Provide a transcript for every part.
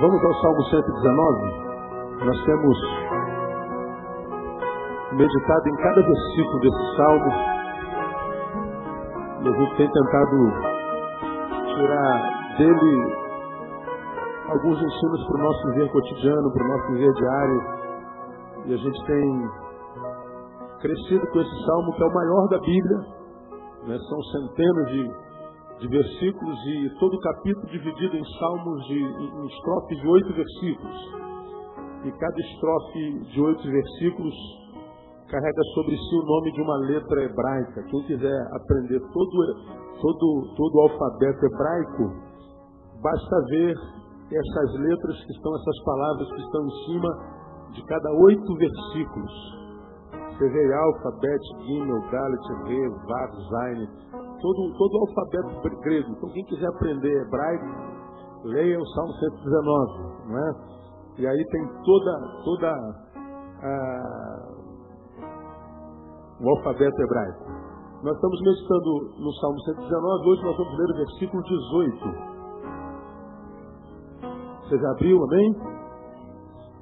Vamos ao Salmo 119. Nós temos meditado em cada versículo desse salmo. E a gente tem tentado tirar dele alguns ensinos para o nosso viver cotidiano, para o nosso viver diário. E a gente tem crescido com esse salmo, que é o maior da Bíblia, né? São centenas de versículos e todo o capítulo dividido em salmos em estrofes de 8 versículos. E cada estrofe de 8 versículos carrega sobre si o nome de uma letra hebraica. Quem quiser aprender todo o alfabeto hebraico, basta ver essas letras que estão, essas palavras que estão em cima de cada 8 versículos. Você vê Alfa, Bet, Gimel, Dalet, Re, Vav, Zayin, todo o alfabeto grego. Então quem quiser aprender hebraico, leia o Salmo 119, não é? E aí tem toda o alfabeto hebraico. Nós estamos meditando no Salmo 119, hoje nós vamos ler o versículo 18. Você já abriu, amém?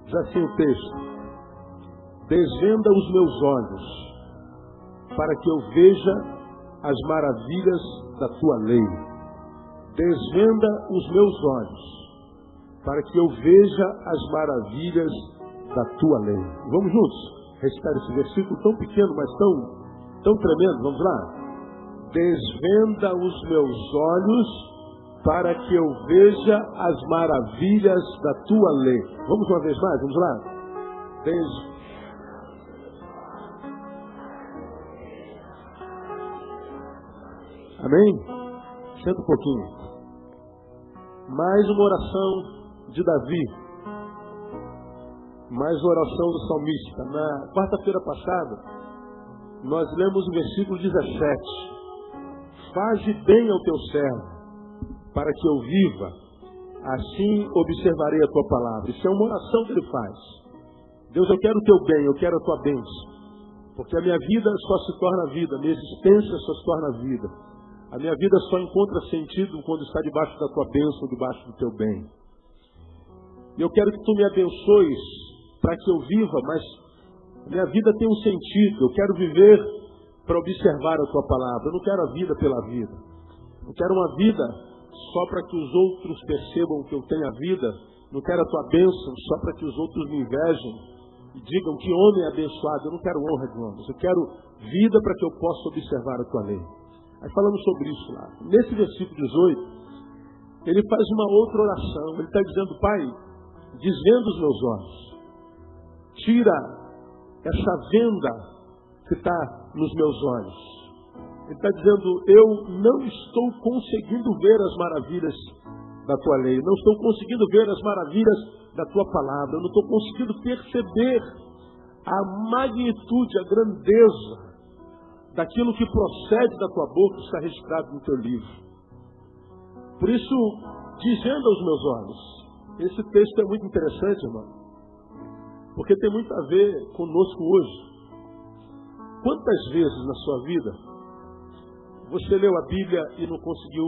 Já sim o texto. Desvenda os meus olhos, para que eu veja as maravilhas da tua lei. Desvenda os meus olhos, para que eu veja as maravilhas da tua lei. Vamos juntos recitar esse versículo tão pequeno, mas tão tremendo. Vamos lá? Desvenda os meus olhos, para que eu veja as maravilhas da tua lei. Vamos uma vez mais? Vamos lá? Amém? Senta um pouquinho. Mais uma oração de Davi. Mais uma oração do salmista. Na quarta-feira passada, nós lemos o versículo 17. Faze bem ao teu servo, para que eu viva, assim observarei a tua palavra. Isso é uma oração que ele faz. Deus, eu quero o teu bem, eu quero a tua bênção. Porque a minha vida só se torna vida, a minha existência só se torna vida. A minha vida só encontra sentido quando está debaixo da tua bênção, debaixo do teu bem. E eu quero que tu me abençoes para que eu viva, mas a minha vida tem um sentido. Eu quero viver para observar a tua palavra. Eu não quero a vida pela vida. Eu quero uma vida só para que os outros percebam que eu tenho a vida. Não quero a tua bênção só para que os outros me invejem e digam que homem é abençoado. Eu não quero honra de homens. Eu quero vida para que eu possa observar a tua lei. Aí falamos sobre isso lá. Nesse versículo 18, ele faz uma outra oração. Ele está dizendo: Pai, desvenda os meus olhos. Tira essa venda que está nos meus olhos. Ele está dizendo: eu não estou conseguindo ver as maravilhas da tua lei. Não estou conseguindo ver as maravilhas da tua palavra. Eu não estou conseguindo perceber a magnitude, a grandeza daquilo que procede da tua boca, está registrado no teu livro. Por isso, desvenda os meus olhos. Esse texto é muito interessante, irmão, porque tem muito a ver conosco hoje. Quantas vezes na sua vida você leu a Bíblia e não conseguiu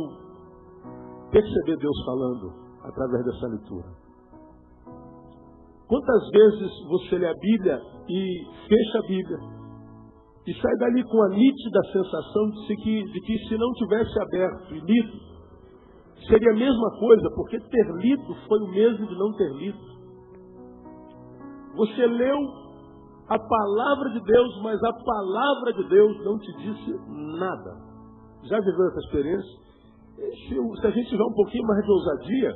perceber Deus falando através dessa leitura? Quantas vezes você lê a Bíblia e fecha a Bíblia e sai dali com a nítida sensação de que se não tivesse aberto e lido, seria a mesma coisa, porque ter lido foi o mesmo de não ter lido. Você leu a palavra de Deus, mas a palavra de Deus não te disse nada. Já viveu essa experiência? Se a gente tiver um pouquinho mais de ousadia,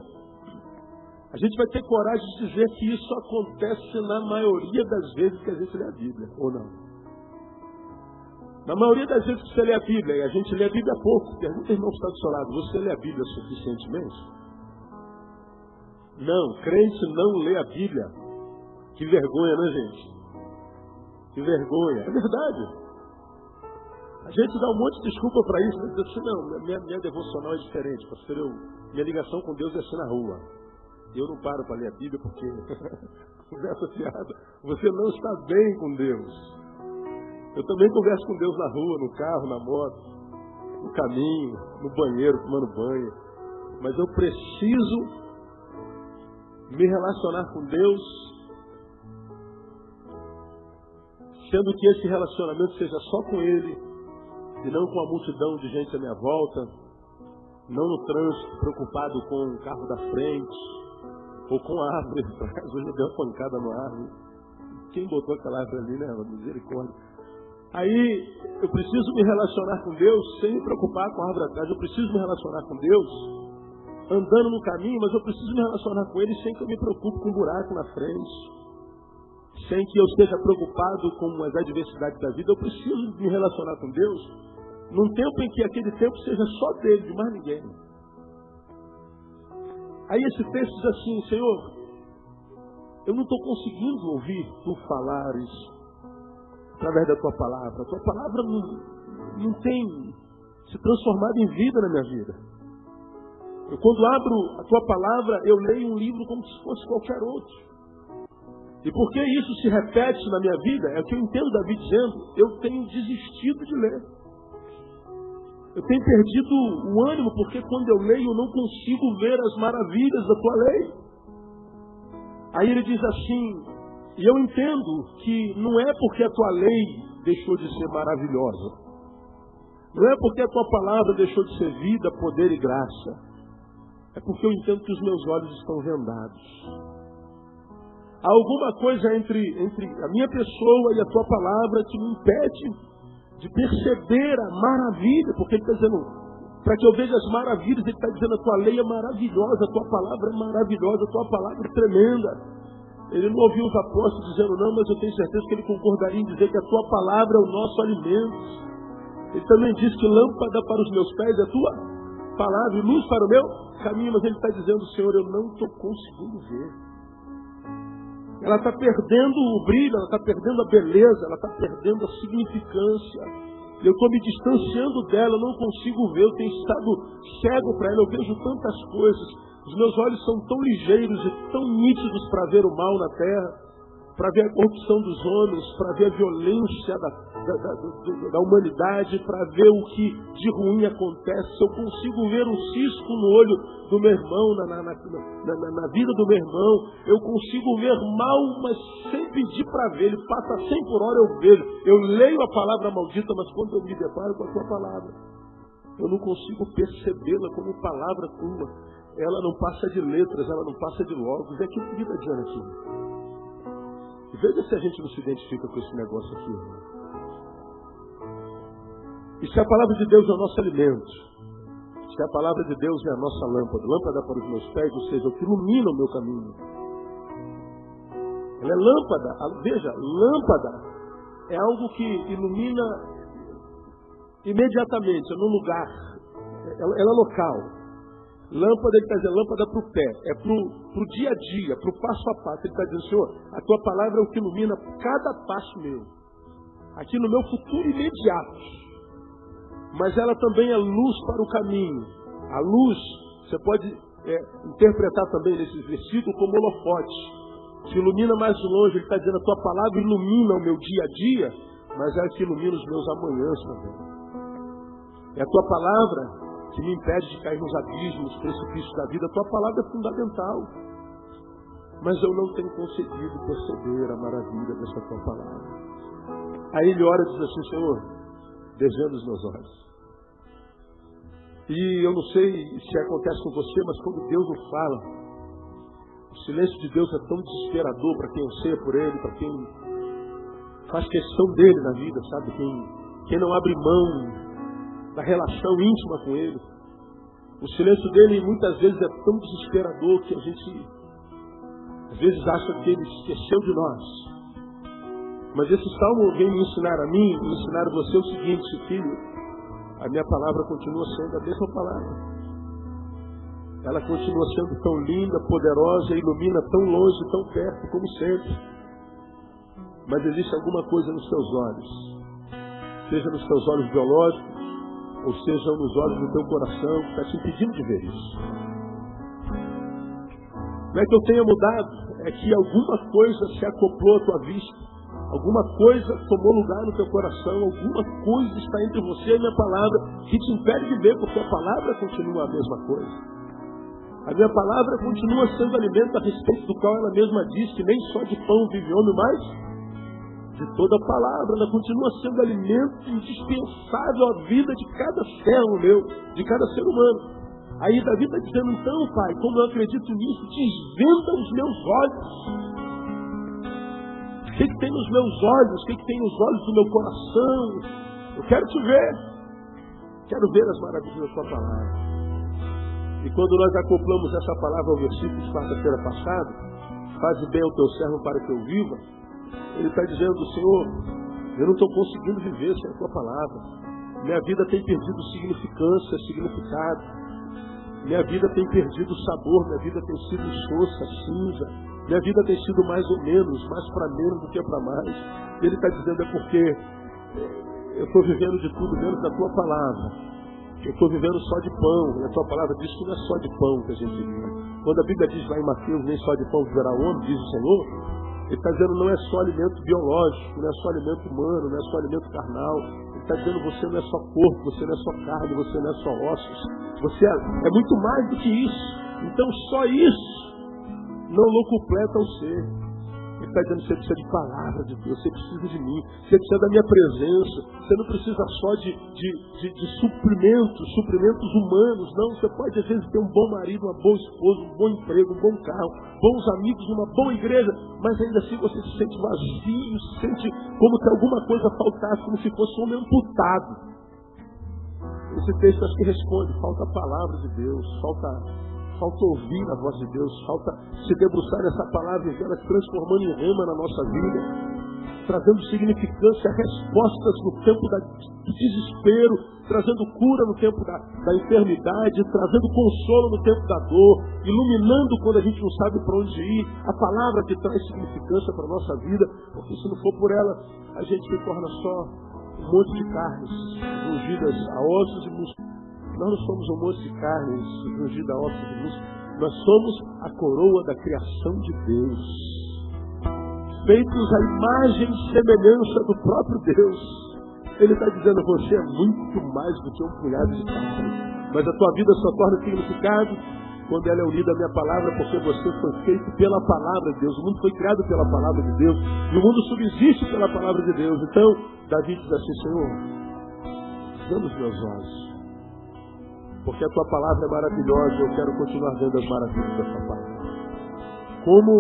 a gente vai ter coragem de dizer que isso acontece na maioria das vezes que a gente lê a Bíblia, ou não? Na maioria das vezes que você lê a Bíblia, e a gente lê a Bíblia pouco, pergunta ao irmão que está do seu lado: você lê a Bíblia suficientemente? Não, crente não lê a Bíblia. Que vergonha, né, gente? Que vergonha. É verdade. A gente dá um monte de desculpa para isso, mas diz assim: não, minha devocional é diferente, pastor. Minha ligação com Deus é assim na rua. Eu não paro para ler a Bíblia porque conversa fiada. Você não está bem com Deus. Eu também converso com Deus na rua, no carro, na moto, no caminho, no banheiro, tomando banho. Mas eu preciso me relacionar com Deus, sendo que esse relacionamento seja só com Ele e não com a multidão de gente à minha volta, não no trânsito, preocupado com o carro da frente ou com a árvore atrás. Hoje eu dei uma pancada no árvore. Quem botou aquela árvore ali, né? Misericórdia. Aí eu preciso me relacionar com Deus sem me preocupar com a árvore atrás. Eu preciso me relacionar com Deus andando no caminho, mas eu preciso me relacionar com Ele sem que eu me preocupe com um buraco na frente, sem que eu esteja preocupado com as adversidades da vida. Eu preciso me relacionar com Deus num tempo em que aquele tempo seja só dele, de mais ninguém. Aí esse texto diz assim: Senhor, eu não estou conseguindo ouvir Tu falares através da Tua palavra. A Tua palavra não tem se transformado em vida na minha vida. Eu, quando abro a Tua palavra, eu leio um livro como se fosse qualquer outro. E porque isso se repete na minha vida, é o que eu entendo Davi dizendo, eu tenho desistido de ler. Eu tenho perdido o ânimo, porque quando eu leio, eu não consigo ver as maravilhas da Tua lei. Aí ele diz assim, e eu entendo que não é porque a Tua lei deixou de ser maravilhosa, não é porque a Tua palavra deixou de ser vida, poder e graça, é porque eu entendo que os meus olhos estão vendados. Há alguma coisa entre a minha pessoa e a Tua palavra que me impede de perceber a maravilha, porque ele está dizendo, para que eu veja as maravilhas, ele está dizendo, a Tua lei é maravilhosa, a Tua palavra é maravilhosa, a Tua palavra é tremenda. Ele não ouviu os apóstolos dizendo, não, mas eu tenho certeza que ele concordaria em dizer que a Tua palavra é o nosso alimento. Ele também diz que lâmpada para os meus pés é a Tua palavra e luz para o meu caminho, mas ele está dizendo, Senhor, eu não estou conseguindo ver. Ela está perdendo o brilho, ela está perdendo a beleza, ela está perdendo a significância. Eu estou me distanciando dela, eu não consigo ver, eu tenho estado cego para ela, eu vejo tantas coisas. Os meus olhos são tão ligeiros e tão nítidos para ver o mal na terra, para ver a corrupção dos homens, para ver a violência da humanidade, para ver o que de ruim acontece. Eu consigo ver um cisco no olho do meu irmão, na vida do meu irmão. Eu consigo ver mal, mas sem pedir para ver. Ele passa 100 por hora, eu vejo. Eu leio a palavra maldita, mas quando eu me deparo com a Tua palavra, eu não consigo percebê-la como palavra Tua. Ela não passa de letras, ela não passa de logos. É que vida adianta aqui. E veja se a gente não se identifica com esse negócio aqui. E se a palavra de Deus é o nosso alimento, se a palavra de Deus é a nossa lâmpada, lâmpada para os meus pés, ou seja, o que ilumina o meu caminho. Ela é lâmpada, veja, lâmpada é algo que ilumina imediatamente, é num lugar, ela é local. Lâmpada, ele está dizendo, lâmpada para o pé, é para o dia a dia, para o passo a passo. Ele está dizendo, Senhor, a Tua palavra é o que ilumina cada passo meu, aqui no meu futuro imediato. Mas ela também é luz para o caminho. A luz, você pode interpretar também nesse versículo como holofote, que ilumina mais longe. Ele está dizendo, a Tua palavra ilumina o meu dia a dia, mas é a que ilumina os meus amanhãs também. É a Tua palavra que me impede de cair nos abismos, nos precipícios da vida. A Tua palavra é fundamental. Mas eu não tenho conseguido perceber a maravilha dessa Tua palavra. Aí ele ora e diz assim, Senhor, desvenda os meus olhos. E eu não sei se acontece com você, mas quando Deus não fala, o silêncio de Deus é tão desesperador para quem anseia por Ele, para quem faz questão dEle na vida, sabe? Quem não abre mão da relação íntima com Ele. O silêncio dele muitas vezes é tão desesperador que a gente às vezes acha que Ele esqueceu de nós. Mas esse salmo vem me ensinar a mim, me ensinar a você o seguinte, filho, a minha palavra continua sendo a mesma palavra. Ela continua sendo tão linda, poderosa, ilumina tão longe, tão perto como sempre. Mas existe alguma coisa nos teus olhos, seja nos teus olhos biológicos, ou seja, nos olhos do teu coração, que está te impedindo de ver isso. Não é que eu tenha mudado, é que alguma coisa se acoplou à tua vista, alguma coisa tomou lugar no teu coração, alguma coisa está entre você e a minha palavra que te impede de ver, porque a palavra continua a mesma coisa. A minha palavra continua sendo alimento a respeito do qual ela mesma diz que nem só de pão vive o homem, mas de toda a palavra. Ela continua sendo alimento indispensável à vida de cada servo meu, de cada ser humano. Aí Davi está dizendo, então, Pai, como eu acredito nisso, desvenda os meus olhos. O que tem nos meus olhos? O que tem nos olhos do meu coração? Eu quero te ver. Quero ver as maravilhas da tua palavra. E quando nós acoplamos essa palavra ao versículo de quarta-feira passada, faze bem ao teu servo para que eu viva, ele está dizendo, Senhor, eu não estou conseguindo viver sem a tua palavra. Minha vida tem perdido significância, significado. Minha vida tem perdido sabor, minha vida tem sido insossa, cinza. Minha vida tem sido mais ou menos, mais para menos do que para mais. Ele está dizendo, é porque eu estou vivendo de tudo menos da tua palavra. Eu estou vivendo só de pão. E a tua palavra diz que não é só de pão que a gente vive. Quando a Bíblia diz lá em Mateus, nem só de pão viverá o homem, diz o Senhor, ele está dizendo, não é só alimento biológico, não é só alimento humano, não é só alimento carnal. Ele está dizendo, você não é só corpo, você não é só carne, você não é só ossos. Você é muito mais do que isso. Então só isso não locupleta o ser. Ele está dizendo, você precisa de palavra de Deus, você precisa de mim, você precisa da minha presença, você não precisa só de suprimentos humanos, não, você pode às vezes ter um bom marido, uma boa esposa, um bom emprego, um bom carro, bons amigos, uma boa igreja, mas ainda assim você se sente vazio, se sente como se alguma coisa faltasse, como se fosse um homem amputado. Esse texto acho que responde, falta a palavra de Deus, falta ouvir a voz de Deus, falta se debruçar nessa palavra e vê-la transformando em rema na nossa vida, trazendo significância, respostas no tempo do desespero, trazendo cura no tempo da enfermidade, trazendo consolo no tempo da dor, iluminando quando a gente não sabe para onde ir, a palavra que traz significância para a nossa vida, porque se não for por ela, a gente se torna só um monte de carnes, ungidas a ossos e músculos. Nós não somos um monte de carnes ungidas a ossos e músculos. Nós somos a coroa da criação de Deus, feitos à imagem e semelhança do próprio Deus. Ele está dizendo, você é muito mais do que um punhado de carne, mas a tua vida só torna significado quando ela é unida à minha palavra, porque você foi feito pela palavra de Deus. O mundo foi criado pela palavra de Deus e o mundo subsiste pela palavra de Deus. Então Davi diz assim, Senhor, dá os meus olhos, porque a tua palavra é maravilhosa e eu quero continuar vendo as maravilhas da tua palavra. Como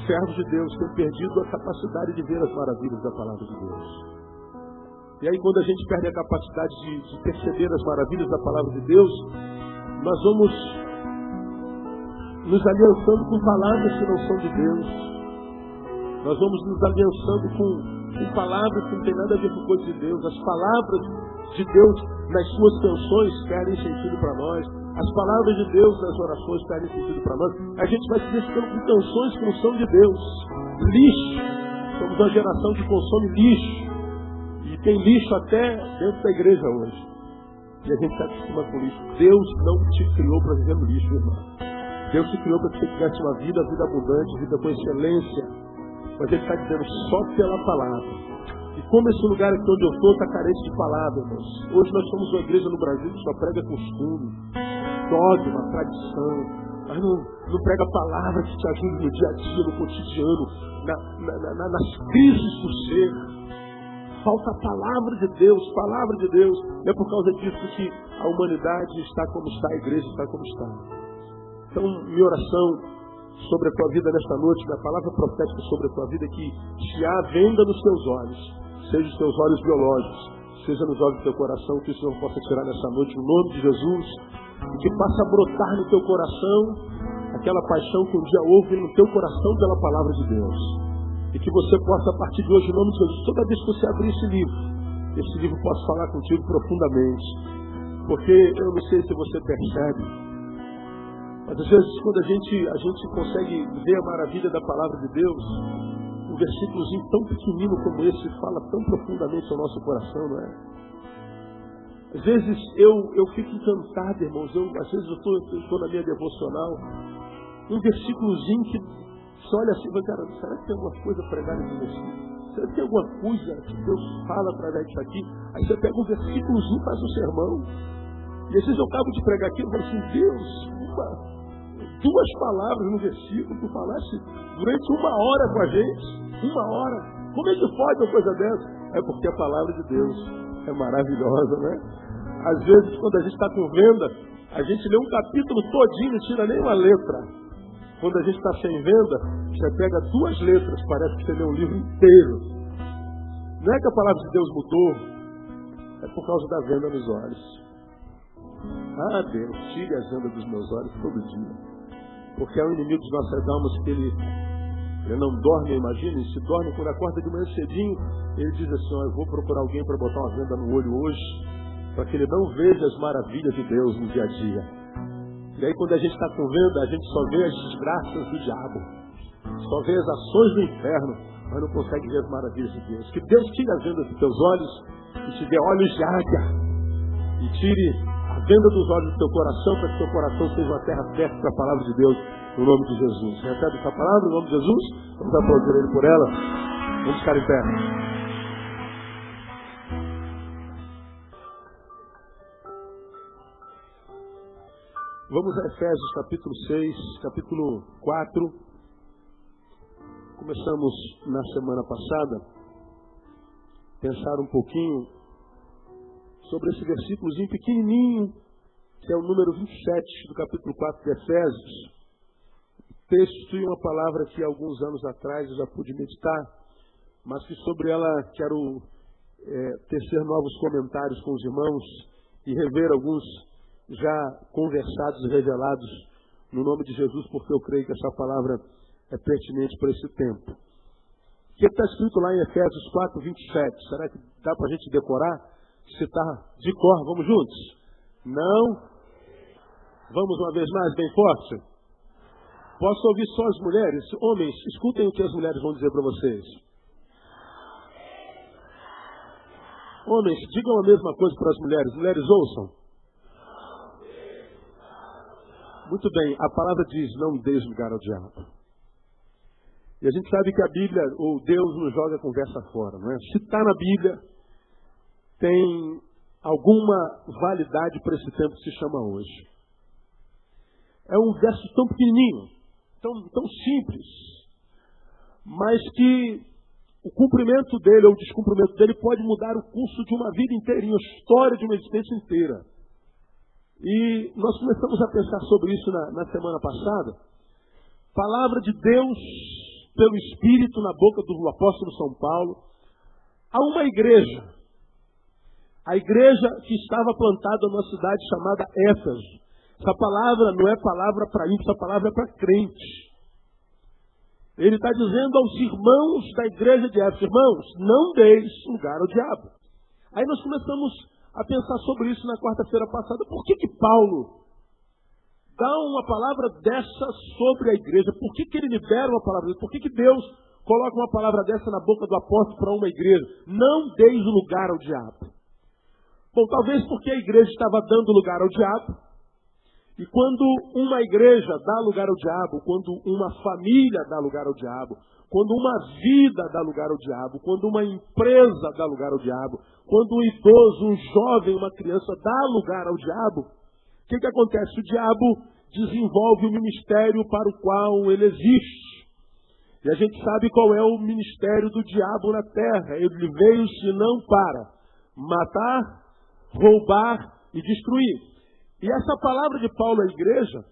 servos de Deus têm perdido a capacidade de ver as maravilhas da palavra de Deus. E aí quando a gente perde a capacidade de perceber as maravilhas da palavra de Deus, nós vamos nos aliançando com palavras que não são de Deus. Nós vamos nos aliançando com palavras que não tem nada a ver com coisas de Deus. As palavras de Deus nas suas canções perdem sentido para nós. As palavras de Deus nas orações perdem sentido para nós. A gente vai se dedicando com canções que não são de Deus. Lixo. Somos uma geração que consome lixo. E tem lixo até dentro da igreja hoje. E a gente está acostumado com lixo. Deus não te criou para viver no lixo, irmão. Deus te criou para que você tivesse uma vida abundante, vida com excelência. Mas Ele está dizendo só pela palavra. E como esse lugar aqui onde eu estou está carente de palavras, irmãos. Hoje nós somos uma igreja no Brasil que só prega costume, dogma, tradição. Mas não prega palavra que te ajude no dia a dia, no cotidiano, nas crises do ser. Falta a palavra de Deus, palavra de Deus. É por causa disso que a humanidade está como está, a igreja está como está. Então, minha oração sobre a tua vida nesta noite, minha palavra profética sobre a tua vida é que se há venda nos teus olhos, seja os teus olhos biológicos, seja nos olhos do teu coração, que o Senhor possa tirar nessa noite no nome de Jesus, e que faça brotar no teu coração aquela paixão que um dia houve no teu coração pela palavra de Deus. E que você possa, a partir de hoje, em nome de Jesus, toda vez que você abrir esse livro possa falar contigo profundamente. Porque eu não sei se você percebe, mas às vezes quando a gente consegue ver a maravilha da palavra de Deus, um versículozinho tão pequenino como esse fala tão profundamente ao nosso coração, não é? Às vezes eu fico encantado, irmãos, às vezes eu estou na minha devocional, um versículozinho que você olha assim e fala, cara, será que tem alguma coisa pregada nesse versículo? Será que tem alguma coisa que Deus fala através disso aqui? Aí você pega um versículozinho e faz um sermão. E às vezes eu acabo de pregar aqui e falo assim, Deus, 2 palavras no versículo, tu falaste durante 1 hora com a gente. 1 hora. Como é que pode uma coisa dessa? É porque a palavra de Deus é maravilhosa, né? Às vezes, quando a gente está com venda, a gente lê um capítulo todinho e não tira nem uma letra. Quando a gente está sem venda, você pega 2 letras, parece que você lê um livro inteiro. Não é que a palavra de Deus mudou, é por causa da venda nos olhos. Ah, Deus, tire a venda dos meus olhos todo dia. Porque é o inimigo de nossas almas que ele não dorme, imagina, se dorme quando acorda de manhã cedinho, ele diz assim, eu vou procurar alguém para botar uma venda no olho hoje, para que ele não veja as maravilhas de Deus no dia a dia. E aí quando a gente está com venda, a gente só vê as desgraças do diabo, só vê as ações do inferno, mas não consegue ver as maravilhas de Deus. Que Deus tire a venda dos teus olhos e te dê olhos de águia, e tire a venda dos olhos do teu coração, para que teu coração seja uma terra fértil para a palavra de Deus, no nome de Jesus. Recebe essa palavra no nome de Jesus? Vamos aplaudir Ele por ela. Vamos ficar em pé. Vamos a Efésios capítulo 6, capítulo 4. Começamos na semana passada a pensar um pouquinho sobre esse versículozinho pequenininho, que é o número 27 do capítulo 4 de Efésios. Texto e uma palavra que alguns anos atrás eu já pude meditar, mas que sobre ela quero tecer novos comentários com os irmãos e rever alguns já conversados e revelados no nome de Jesus, porque eu creio que essa palavra é pertinente para esse tempo. O que está escrito lá em Efésios 4, 27? Será que dá para a gente decorar? Se está de cor, vamos juntos? Não? Vamos uma vez mais, bem forte? Posso ouvir só as mulheres? Homens, escutem o que as mulheres vão dizer para vocês. Homens, digam a mesma coisa para as mulheres. Mulheres, ouçam. Muito bem, a palavra diz, não deis lugar ao diabo. E a gente sabe que a Bíblia, ou Deus, nos joga a conversa fora, não é? Se está na Bíblia, tem alguma validade para esse tempo que se chama hoje. É um verso tão pequenininho, tão simples, mas que o cumprimento dele ou o descumprimento dele pode mudar o curso de uma vida inteirinha, a história de uma existência inteira. E nós começamos a pensar sobre isso na semana passada. Palavra de Deus pelo Espírito na boca do apóstolo São Paulo a uma igreja. A igreja que estava plantada numa cidade chamada Éfeso. Essa palavra não é palavra para ímpio, essa palavra é para crente. Ele está dizendo aos irmãos da igreja de Éfeso, irmãos, não deis lugar ao diabo. Aí nós começamos a pensar sobre isso na quarta-feira passada. Por que Paulo dá uma palavra dessa sobre a igreja? Por que ele libera uma palavra dessa? Por que Deus coloca uma palavra dessa na boca do apóstolo para uma igreja? Não deis lugar ao diabo. Bom, talvez porque a igreja estava dando lugar ao diabo. E quando uma igreja dá lugar ao diabo, quando uma família dá lugar ao diabo, quando uma vida dá lugar ao diabo, quando uma empresa dá lugar ao diabo, quando um idoso, um jovem, uma criança dá lugar ao diabo, o que acontece? O diabo desenvolve o ministério para o qual ele existe. E a gente sabe qual é o ministério do diabo na terra. Ele veio senão para matar, roubar e destruir. E essa palavra de Paulo à igreja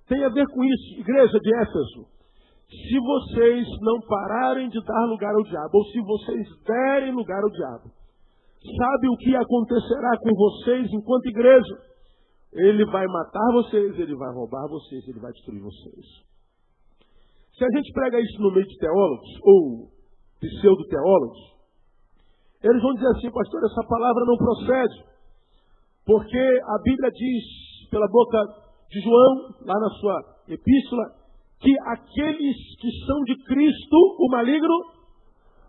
tem a ver com isso. Igreja de Éfeso, se vocês não pararem de dar lugar ao diabo, ou se vocês derem lugar ao diabo, sabe o que acontecerá com vocês enquanto igreja? Ele vai matar vocês, ele vai roubar vocês, ele vai destruir vocês. Se a gente prega isso no meio de teólogos, ou pseudo-teólogos, eles vão dizer assim, pastor, essa palavra não procede. Porque a Bíblia diz, pela boca de João, lá na sua epístola, que aqueles que são de Cristo, o maligno,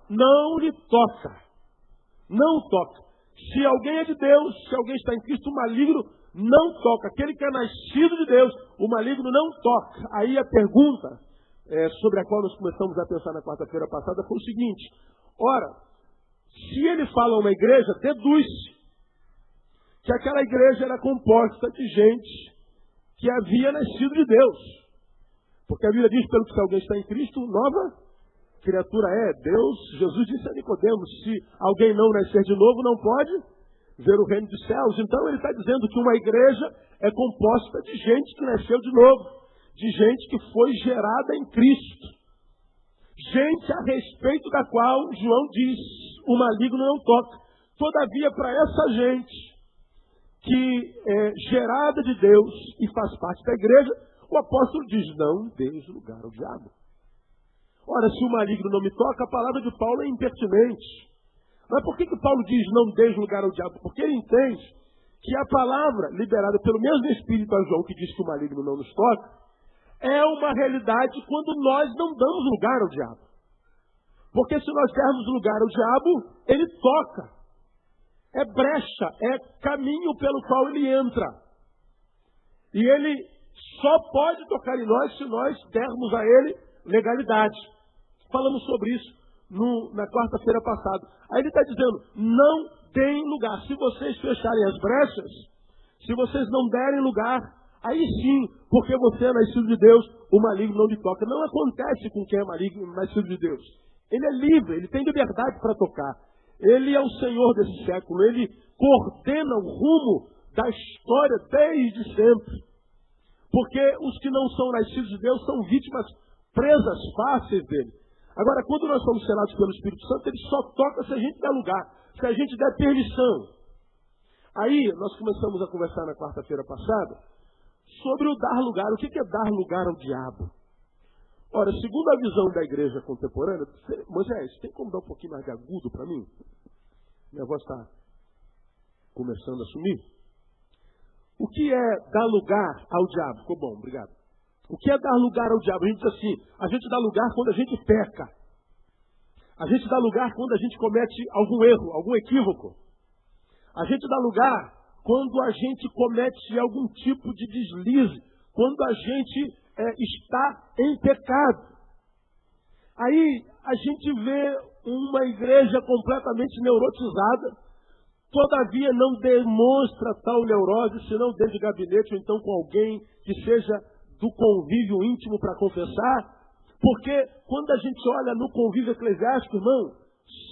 não lhe toca. Não toca. Se alguém é de Deus, se alguém está em Cristo, o maligno não toca. Aquele que é nascido de Deus, o maligno não toca. Aí a pergunta sobre a qual nós começamos a pensar na quarta-feira passada foi o seguinte. Ora, se ele fala a uma igreja, deduz-se que aquela igreja era composta de gente que havia nascido de Deus. Porque a Bíblia diz, pelo que se alguém está em Cristo, nova criatura é. Jesus disse a Nicodemos, se alguém não nascer de novo, não pode ver o reino dos céus. Então ele está dizendo que uma igreja é composta de gente que nasceu de novo, de gente que foi gerada em Cristo. Gente a respeito da qual João diz, o maligno não toca. Todavia, para essa gente que é gerada de Deus e faz parte da igreja, o apóstolo diz, não deis lugar ao diabo. Ora, se o maligno não me toca, a palavra de Paulo é impertinente. Mas por que Paulo diz não deis lugar ao diabo? Porque ele entende que a palavra liberada pelo mesmo Espírito a João, que diz que o maligno não nos toca, é uma realidade quando nós não damos lugar ao diabo. Porque se nós dermos lugar ao diabo, ele toca. É brecha, é caminho pelo qual ele entra. E ele só pode tocar em nós se nós dermos a ele legalidade. Falamos sobre isso na quarta-feira passada. Aí ele está dizendo, não deem lugar. Se vocês fecharem as brechas, se vocês não derem lugar, aí sim, porque você é nascido de Deus, o maligno não lhe toca. Não acontece com quem é maligno, nascido de Deus. Ele é livre, ele tem liberdade para tocar. Ele é o Senhor desse século, ele coordena o rumo da história desde sempre. Porque os que não são nascidos de Deus são vítimas presas fáceis dele. Agora, quando nós somos selados pelo Espírito Santo, ele só toca se a gente der lugar, se a gente der permissão. Aí, nós começamos a conversar na quarta-feira passada sobre o dar lugar. O que é dar lugar ao diabo? Ora, segundo a visão da igreja contemporânea, Moisés, tem como dar um pouquinho mais de agudo para mim? Minha voz está começando a sumir. O que é dar lugar ao diabo? Ficou bom, obrigado. O que é dar lugar ao diabo? A gente diz assim, a gente dá lugar quando a gente peca. A gente dá lugar quando a gente comete algum erro, algum equívoco. A gente dá lugar quando a gente comete algum tipo de deslize, quando a gente está em pecado. Aí a gente vê uma igreja completamente neurotizada, todavia não demonstra tal neurose, senão dentro de gabinete ou então com alguém que seja do convívio íntimo para confessar, porque quando a gente olha no convívio eclesiástico, irmão,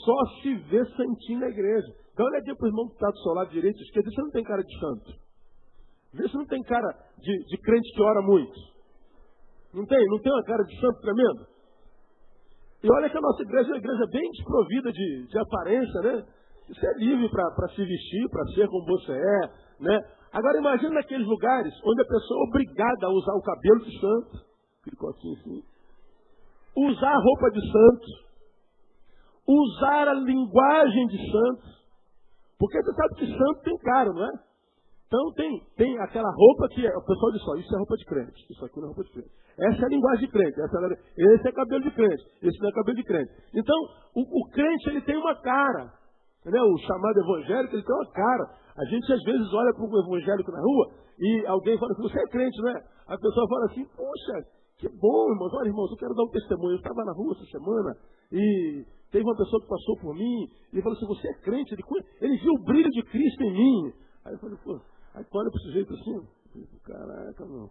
só se vê santinho na igreja. Dá uma olhadinha para o irmão que está do seu lado direito e esquerdo, você não tem cara de santo. Vê se não tem cara de crente que ora muito. Não tem uma cara de santo tremendo? E olha que a nossa igreja é uma igreja bem desprovida de aparência, né? Você é livre para se vestir, para ser como você é, né? Agora imagine naqueles lugares onde a pessoa é obrigada a usar o cabelo de santo, aquele cotinho assim, usar a roupa de santo, usar a linguagem de santo, porque você sabe que santo tem cara, não é? Então tem aquela roupa que o pessoal diz só, isso é roupa de crente, isso aqui não é roupa de crente. Essa é a linguagem de crente, esse é cabelo de crente, esse não é cabelo de crente. Então, o crente ele tem uma cara, entendeu? O chamado evangélico ele tem uma cara. A gente às vezes olha para um evangélico na rua e alguém fala assim, você é crente, não é? A pessoa fala assim, poxa, que bom, irmãos, olha irmãos, eu quero dar um testemunho. Eu estava na rua essa semana e teve uma pessoa que passou por mim e falou assim, você é crente? Ele viu o brilho de Cristo em mim. Aí eu falei, pô, aí tu olha para esse jeito assim, caraca, não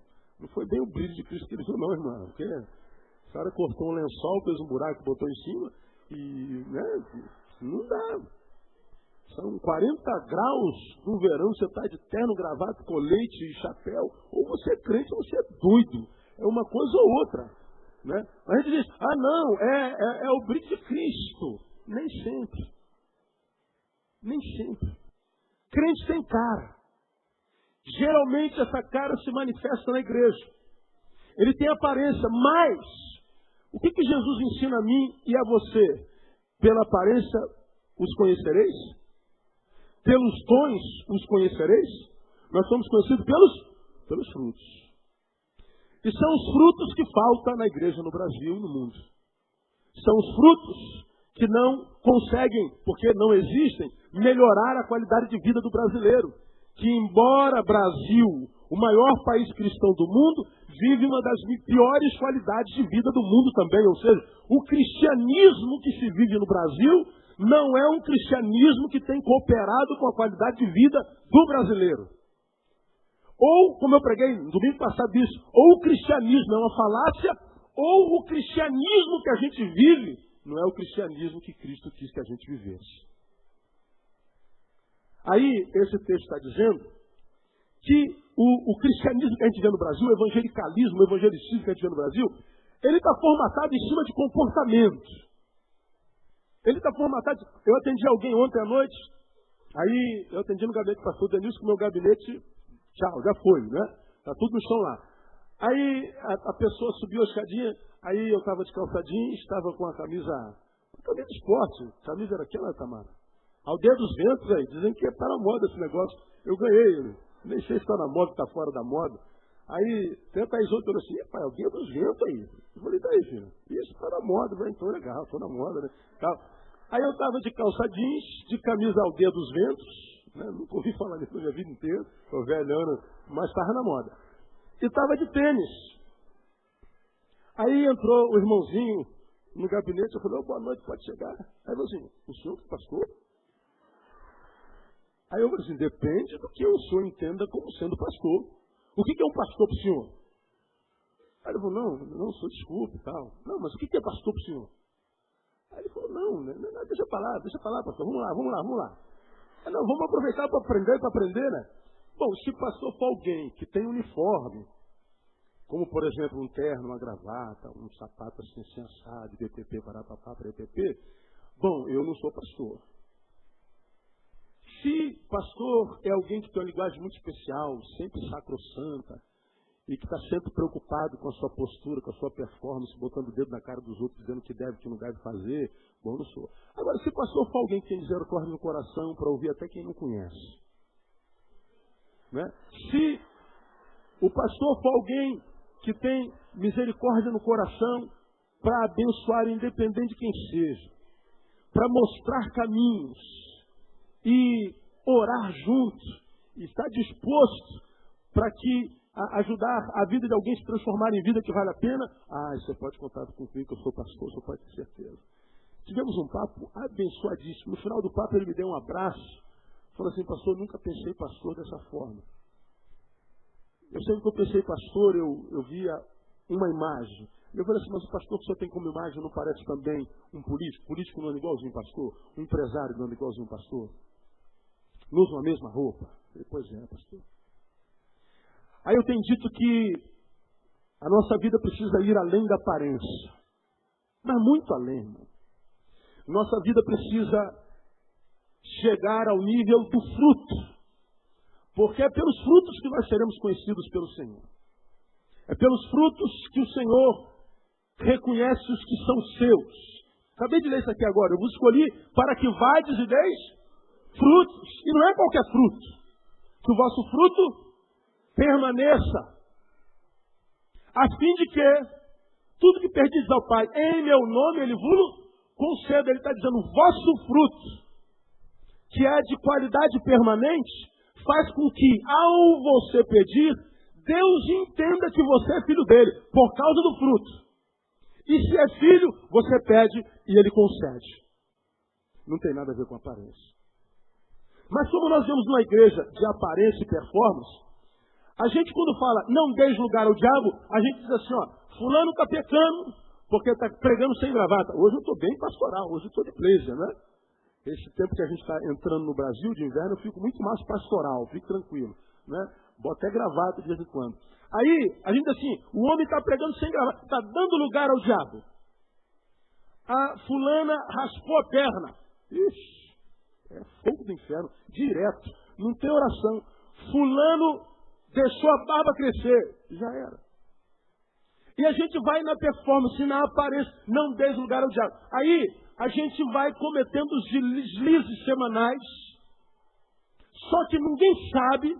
foi bem o brilho de Cristo que ele viu não, irmão, porque o cara cortou um lençol, fez um buraco, botou em cima e, né, não dá. São 40 graus no verão, você está de terno, gravata, colete e chapéu, ou você é crente ou você é doido, é uma coisa ou outra, né? A gente diz, não, é o brilho de Cristo, nem sempre, crente tem cara. Geralmente essa cara se manifesta na igreja. Ele tem aparência, mas o que Jesus ensina a mim e a você? Pela aparência os conhecereis? Pelos dons os conhecereis? Nós somos conhecidos pelos frutos. E são os frutos que faltam na igreja no Brasil e no mundo. São os frutos que não conseguem, porque não existem, melhorar a qualidade de vida do brasileiro. Que embora Brasil, o maior país cristão do mundo, vive uma das piores qualidades de vida do mundo também. Ou seja, o cristianismo que se vive no Brasil não é um cristianismo que tem cooperado com a qualidade de vida do brasileiro. Ou, como eu preguei no domingo passado isso, ou o cristianismo é uma falácia, ou o cristianismo que a gente vive não é o cristianismo que Cristo quis que a gente vivesse. Aí, esse texto está dizendo que o cristianismo que a gente vê no Brasil, o evangelicalismo, o evangelicismo que a gente vê no Brasil, ele está formatado em cima de comportamento. Ele está formatado... Eu atendi alguém ontem à noite, aí eu atendi no gabinete do pastor Denilson, que o meu gabinete, tchau, já foi, né? Está tudo no chão lá. Aí a pessoa subiu a escadinha, aí eu estava de calça jeans, estava com a camisa de esporte. A camisa era aquela, Tamara? Ao dedo dos ventos aí, dizem que está na moda esse negócio. Eu ganhei, nem sei se está na moda, está fora da moda. Aí, tenta aí outro, assim, pai, alguém dos ventos aí. Eu falei, daí, filho? Isso, tá na moda, vai, então legal, tô na moda, né? Tal. Aí eu tava de calça jeans, de camisa ao dedo dos ventos, né? Nunca ouvi falar nisso na minha vida inteira, tô velhando, mas tava na moda. E tava de tênis. Aí entrou o irmãozinho no gabinete, eu falei, boa noite, pode chegar. Aí ele falou assim, o senhor que é pastor? Aí eu falei assim, depende do que o senhor entenda como sendo pastor. O que é um pastor para o senhor? Aí ele falou, não, sou desculpa e tal. Não, mas o que é pastor para o senhor? Aí ele falou, não, deixa pra lá, pastor, vamos lá. Aí, não, vamos aproveitar para aprender, né? Bom, se pastor for alguém que tem uniforme, como por exemplo um terno, uma gravata, um sapato assim, assado, BPP, parapapá, PPP, bom, eu não sou pastor. Se pastor é alguém que tem uma linguagem muito especial, sempre sacrossanta, e que está sempre preocupado com a sua postura, com a sua performance, botando o dedo na cara dos outros, dizendo o que deve, o que não deve fazer, bom, eu não sou. Agora, se pastor for alguém que tem misericórdia no coração, para ouvir até quem não conhece, né? Se o pastor for alguém que tem misericórdia no coração, para abençoar, independente de quem seja, para mostrar caminhos, e orar junto, e estar disposto para que ajudar a vida de alguém se transformar em vida que vale a pena, você pode contar comigo que eu sou pastor, você pode ter certeza. Tivemos um papo abençoadíssimo. No final do papo ele me deu um abraço, falou assim, pastor, nunca pensei pastor dessa forma. Eu sempre que eu pensei pastor, eu via uma imagem. Eu falei assim, mas o pastor que o senhor tem como imagem não parece também um político? Político não anda igualzinho pastor? Um empresário não anda igualzinho pastor? Não usam a mesma roupa? Pois é, pastor. Aí eu tenho dito que a nossa vida precisa ir além da aparência. Mas muito além, irmão. Nossa vida precisa chegar ao nível do fruto. Porque é pelos frutos que nós seremos conhecidos pelo Senhor. É pelos frutos que o Senhor reconhece os que são seus. Acabei de ler isso aqui agora. Eu vos escolhi para que vades e deis frutos. E não é qualquer fruto. Que o vosso fruto permaneça. A fim de que tudo que perdides ao Pai em meu nome, Ele vos conceda. Ele está dizendo, o vosso fruto, que é de qualidade permanente, faz com que, ao você pedir, Deus entenda que você é filho dele, por causa do fruto. E se é filho, você pede e ele concede. Não tem nada a ver com aparência. Mas como nós vemos numa igreja de aparência e performance, a gente quando fala, não deis lugar ao diabo, a gente diz assim, fulano está pecando, porque está pregando sem gravata. Hoje eu estou bem pastoral, hoje eu estou de igreja, né? Esse tempo que a gente está entrando no Brasil de inverno, eu fico muito mais pastoral, fico tranquilo, né? Boto até gravata de vez em quando. Aí, a gente diz assim, o homem está pregando sem gravata, está dando lugar ao diabo. A fulana raspou a perna. Ixi, é fogo do inferno, direto, não tem oração. Fulano deixou a barba crescer, já era. E a gente vai na performance, na aparência, não dê lugar ao diabo. Aí, a gente vai cometendo os deslizes semanais, só que ninguém sabe.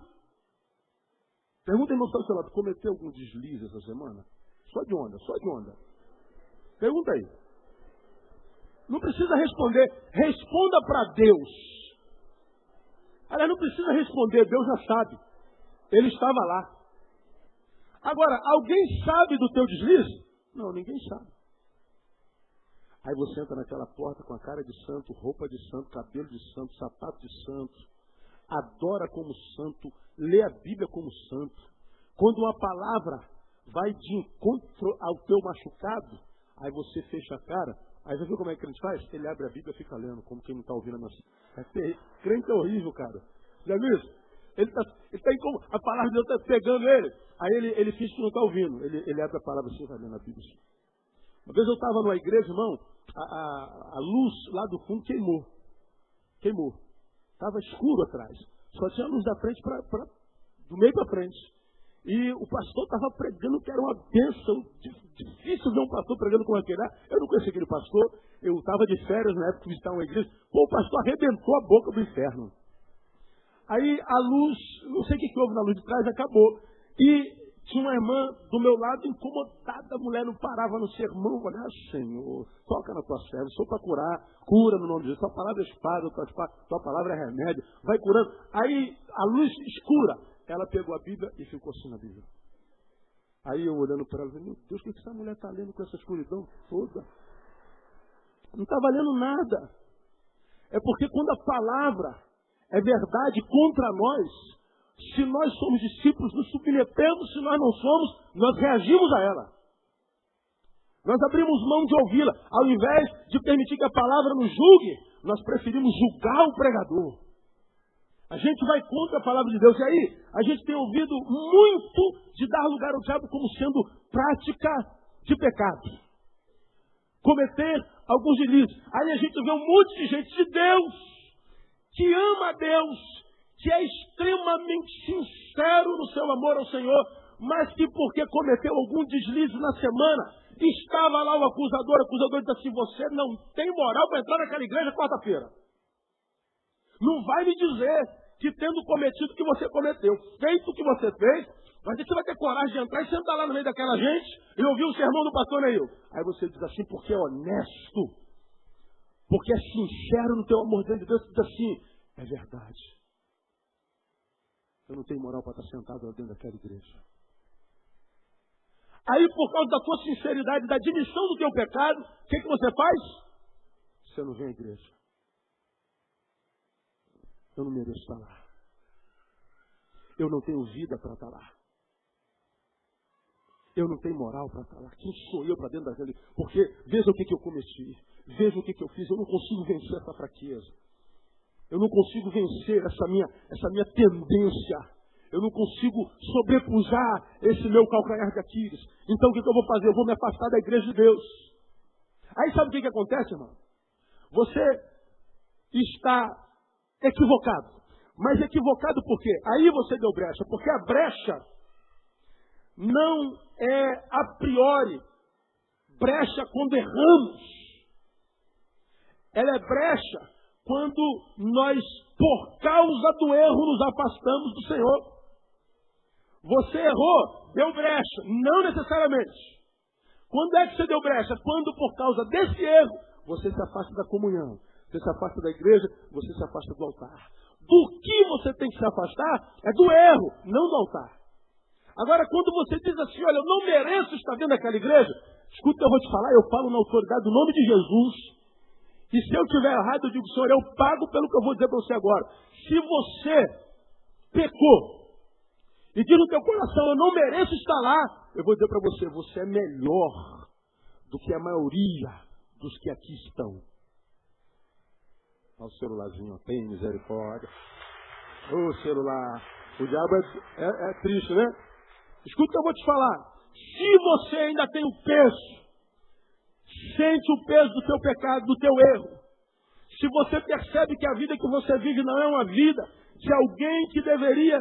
Pergunta, irmão, do seu lado, cometeu algum deslize essa semana? Só de onda. Pergunta aí. Não precisa responder, responda para Deus. Aliás, não precisa responder, Deus já sabe. Ele estava lá. Agora, alguém sabe do teu deslize? Não, ninguém sabe. Aí você entra naquela porta com a cara de santo, roupa de santo, cabelo de santo, sapato de santo. adora como santo, lê a Bíblia como santo. Quando uma palavra vai de encontro ao teu machucado, aí você fecha a cara, aí já viu como é que a gente faz? Ele abre a Bíblia e fica lendo, como quem não está ouvindo a nossa. Crente é horrível, cara. Já viu isso? Ele tá incomodado, a palavra de Deus está pegando ele. Aí ele finge que não está ouvindo. Ele abre a palavra assim, vai lendo a Bíblia. Uma vez eu estava numa igreja, irmão, a luz lá do fundo queimou. Estava escuro atrás. Só tinha a luz da frente, do meio para frente. E o pastor estava pregando que era uma bênção. Difícil ver um pastor pregando como aquele. Eu não conhecia aquele pastor. Eu estava de férias na época de visitar uma igreja. Pô, o pastor arrebentou a boca do inferno. Aí a luz, não sei o que houve na luz de trás, acabou. E tinha uma irmã do meu lado incomodada. A mulher não parava no sermão. Eu falei, Senhor, toca na tua serva. Sou para curar. Cura no nome de Jesus. Tua palavra é espada, tua palavra é remédio. Vai curando. Aí a luz escura. Ela pegou a Bíblia e ficou assim na Bíblia. Aí eu olhando para ela, falei, meu Deus, o que essa mulher está lendo com essa escuridão toda? Não estava lendo nada. É porque quando a palavra é verdade contra nós, se nós somos discípulos, nos submetemos, se nós não somos, nós reagimos a ela. Nós abrimos mão de ouvi-la. Ao invés de permitir que a palavra nos julgue, nós preferimos julgar o pregador. A gente vai contra a palavra de Deus. E aí, a gente tem ouvido muito de dar lugar ao diabo como sendo prática de pecado. Cometer alguns delitos. Aí a gente vê um monte de gente de Deus, que ama a Deus, que é extremamente sincero no seu amor ao Senhor, mas que porque cometeu algum deslize na semana, estava lá o acusador disse assim, você não tem moral para entrar naquela igreja quarta-feira. Não vai me dizer que tendo cometido o que você cometeu, feito o que você fez, mas você vai ter coragem de entrar e sentar lá no meio daquela gente e ouvir o sermão do pastor Neil. Aí você diz assim, porque é honesto, porque é sincero no teu amor diante de Deus, você diz assim, é verdade. Eu não tenho moral para estar sentado lá dentro daquela igreja. Aí, por causa da tua sinceridade, da admissão do teu pecado, o que você faz? Você não vem à igreja. Eu não mereço estar lá. Eu não tenho vida para estar lá. Eu não tenho moral para estar lá. Quem sou eu para dentro daquele? Porque veja o que eu cometi. Veja o que eu fiz. Eu não consigo vencer essa fraqueza. Eu não consigo vencer essa minha tendência. Eu não consigo sobrepujar esse meu calcanhar de Aquiles. Então o que eu vou fazer? Eu vou me afastar da igreja de Deus. Aí sabe o que acontece, irmão? Você está equivocado. Mas equivocado por quê? Aí você deu brecha. Porque a brecha não é a priori brecha quando erramos. Ela é brecha quando nós, por causa do erro, nos afastamos do Senhor. Você errou, deu brecha. Não necessariamente. Quando é que você deu brecha? Quando, por causa desse erro, você se afasta da comunhão. Você se afasta da igreja, você se afasta do altar. Do que você tem que se afastar é do erro, não do altar. Agora, quando você diz assim, olha, eu não mereço estar dentro daquela igreja, escuta o que eu vou te falar, eu falo na autoridade do nome de Jesus. E se eu estiver errado, eu digo, Senhor, eu pago pelo que eu vou dizer para você agora. Se você pecou e diz no teu coração, eu não mereço estar lá, eu vou dizer para você, você é melhor do que a maioria dos que aqui estão. Olha o celularzinho, tem misericórdia. Ô celular, o diabo é triste, né? Escuta o que eu vou te falar. Se você ainda tem o peso, sente o peso do teu pecado, do teu erro. Se você percebe que a vida que você vive não é uma vida de alguém que deveria,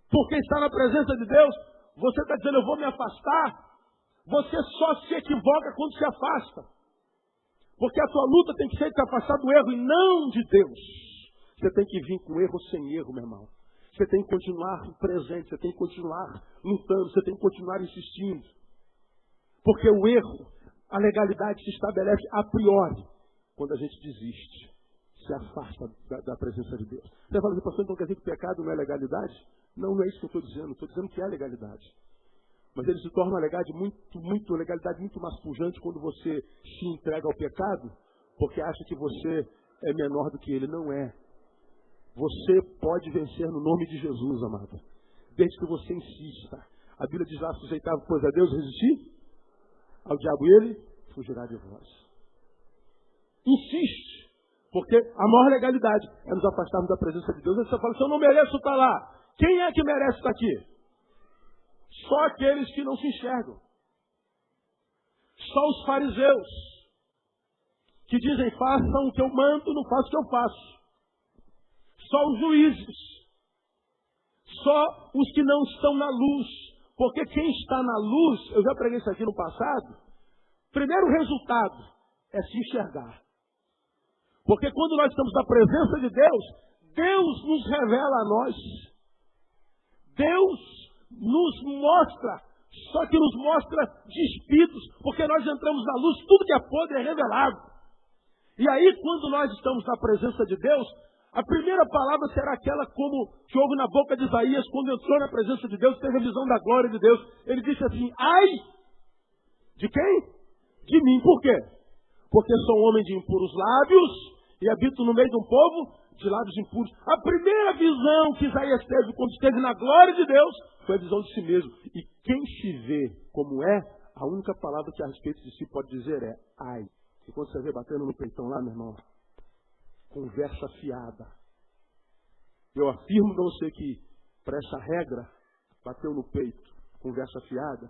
porque está na presença de Deus, você está dizendo, eu vou me afastar. Você só se equivoca quando se afasta. Porque a tua luta tem que ser de se afastar do erro e não de Deus. Você tem que vir com erro sem erro, meu irmão. Você tem que continuar presente, você tem que continuar lutando, você tem que continuar insistindo. Porque o erro, a legalidade se estabelece a priori quando a gente desiste, se afasta da presença de Deus. Você fala assim, pastor, então quer dizer que o pecado não é legalidade? Não, não é isso que eu estou dizendo. Estou dizendo que é legalidade. Mas ele se torna uma legalidade muito mais pujante quando você se entrega ao pecado, porque acha que você é menor do que ele. Não é. Você pode vencer no nome de Jesus, amado. Desde que você insista. A Bíblia diz lá, sujeitável, pois a Deus resistir ao diabo e ele fugirá de vós. Insiste. Porque a maior legalidade é nos afastarmos da presença de Deus. Aí você fala assim, eu não mereço estar lá. Quem é que merece estar aqui? Só aqueles que não se enxergam. Só os fariseus. Que dizem, façam o que eu mando, não façam o que eu faço. Só os juízes. Só os que não estão na luz. Porque quem está na luz, eu já preguei isso aqui no passado, primeiro resultado é se enxergar. Porque quando nós estamos na presença de Deus, Deus nos revela a nós. Deus nos mostra, só que nos mostra despidos, porque nós entramos na luz, tudo que é podre é revelado. E aí, quando nós estamos na presença de Deus, a primeira palavra será aquela como que houve na boca de Isaías, quando entrou na presença de Deus, teve a visão da glória de Deus. Ele disse assim, ai, de quem? De mim. Por quê? Porque sou um homem de impuros lábios e habito no meio de um povo de lábios impuros. A primeira visão que Isaías teve quando esteve na glória de Deus foi a visão de si mesmo. E quem se vê como é, a única palavra que a respeito de si pode dizer é ai. E quando você vê batendo no peitão lá, meu irmão, conversa fiada. Eu afirmo para você que, para essa regra, bateu no peito, conversa fiada,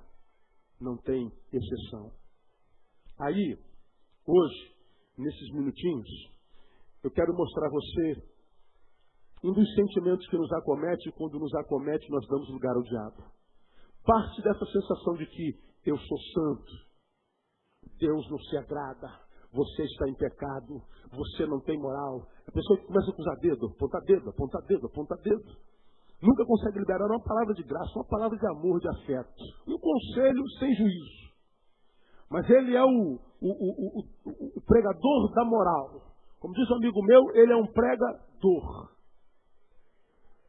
não tem exceção. Aí, hoje, nesses minutinhos, eu quero mostrar a você um dos sentimentos que nos acomete, e quando nos acomete, nós damos lugar ao diabo. Parte dessa sensação de que eu sou santo, Deus não se agrada, você está em pecado, você não tem moral. A pessoa que começa a acusar dedo, apontar dedo, apontar dedo, apontar dedo. Nunca consegue liberar uma palavra de graça, uma palavra de amor, de afeto. Um conselho sem juízo. Mas ele é o pregador da moral. Como diz um amigo meu, ele é um pregador.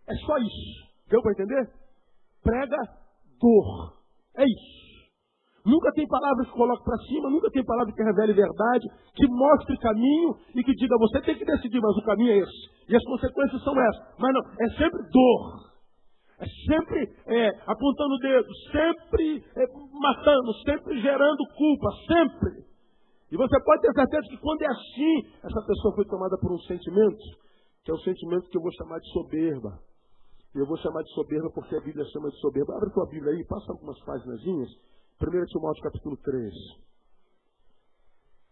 É só isso. Deu para entender? Pregador. É isso. Nunca tem palavras que coloque para cima, nunca tem palavra que revele verdade, que mostre caminho e que diga, você tem que decidir, mas o caminho é esse. E as consequências são essas. Mas não, é sempre dor. É sempre apontando o dedo, sempre matando, sempre gerando culpa, sempre. E você pode ter certeza que quando é assim, essa pessoa foi tomada por um sentimento, que é o sentimento que eu vou chamar de soberba. E eu vou chamar de soberba porque a Bíblia chama de soberba. Abre a tua Bíblia aí, passa algumas paginazinhas. 1 Timóteo capítulo 3.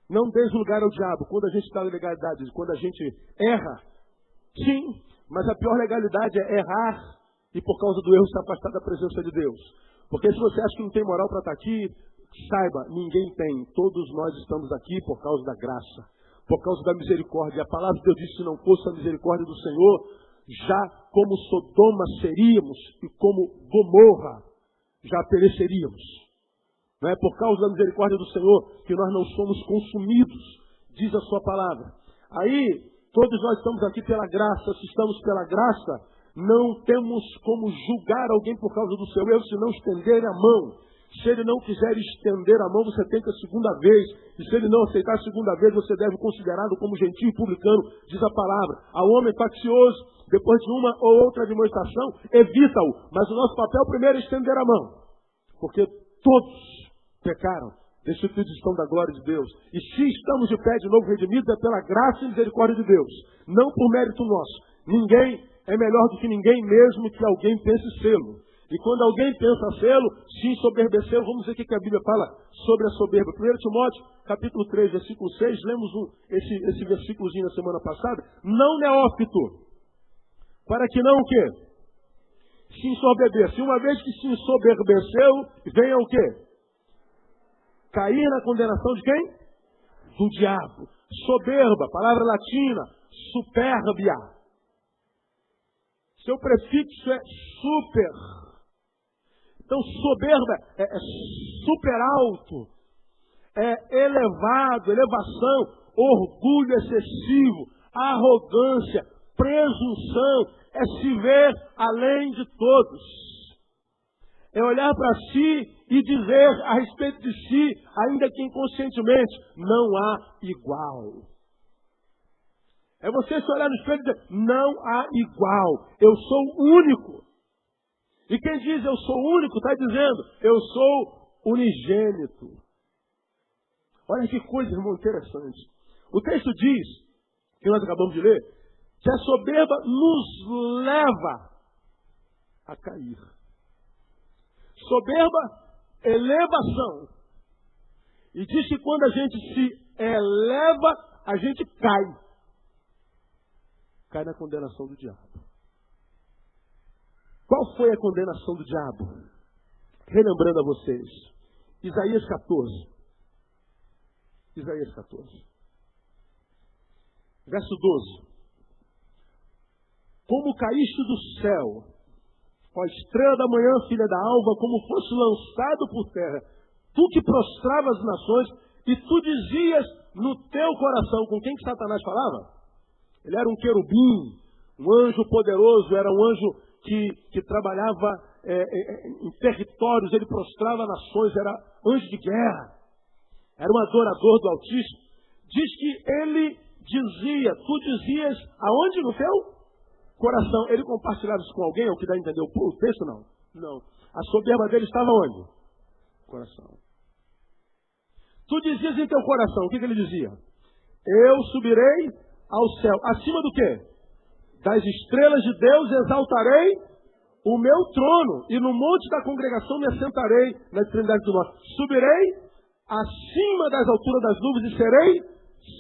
Não deis lugar ao diabo quando a gente está na legalidade, quando a gente erra. Sim, mas a pior legalidade é errar e por causa do erro se afastar da presença de Deus. Porque se você acha que não tem moral para estar aqui, saiba, ninguém tem. Todos nós estamos aqui por causa da graça, por causa da misericórdia. A palavra de Deus diz que se não fosse a misericórdia do Senhor, já como Sodoma seríamos e como Gomorra já pereceríamos. Não é por causa da misericórdia do Senhor que nós não somos consumidos, diz a sua palavra. Aí, todos nós estamos aqui pela graça. Se estamos pela graça, não temos como julgar alguém por causa do seu erro, se não estender a mão. Se ele não quiser estender a mão, você tenta a segunda vez. E se ele não aceitar a segunda vez, você deve considerá-lo como gentio e publicano, diz a palavra. Ao homem faccioso, depois de uma ou outra demonstração, evita-o. Mas o nosso papel primeiro é estender a mão. Porque todos pecaram, destituídos estão da glória de Deus. E se estamos de pé de novo redimidos, é pela graça e misericórdia de Deus. Não por mérito nosso. Ninguém é melhor do que ninguém, mesmo que alguém pense sê-lo. E quando alguém pensa sê-lo, se ensoberbeceu, vamos ver o que a Bíblia fala sobre a soberba. 1 Timóteo, capítulo 3, versículo 6, lemos esse versículozinho na semana passada. Não neófito, para que não o quê? Se ensoberbeceu. Uma vez que se ensoberbeceu, venha o quê? Cair na condenação de quem? Do diabo. Soberba, palavra latina, superbia. Seu prefixo é super. Então, soberba é super alto, é elevado, elevação, orgulho excessivo, arrogância, presunção, é se ver além de todos. É olhar para si e dizer a respeito de si, ainda que inconscientemente, não há igual. É você se olhar no espelho e dizer, não há igual, eu sou único. E quem diz eu sou único está dizendo, eu sou unigênito. Olha que coisa, irmão, interessante. O texto diz, que nós acabamos de ler, que a soberba nos leva a cair. Soberba, elevação. E diz que quando a gente se eleva, a gente cai. Cai na condenação do diabo. Qual foi a condenação do diabo? Relembrando a vocês. Isaías 14. Isaías 14. Verso 12. Como caíste do céu, ó estrela da manhã, filha da alva, como fosse lançado por terra, tu que prostravas as nações, e tu dizias no teu coração, com quem que Satanás falava? Ele era um querubim, um anjo poderoso, era um anjo que trabalhava em territórios, ele prostrava nações, era anjo de guerra, era um adorador do Altíssimo. Diz que ele dizia, tu dizias, aonde no teu coração? Ele compartilhava isso com alguém, é o que dá a entender o texto? Não. Não. A soberba dele estava onde? Coração. Tu dizias em teu coração, o que ele dizia? Eu subirei ao céu. Acima do quê? Das estrelas de Deus exaltarei o meu trono, e no monte da congregação me assentarei na extremidade do norte. Subirei acima das alturas das nuvens e serei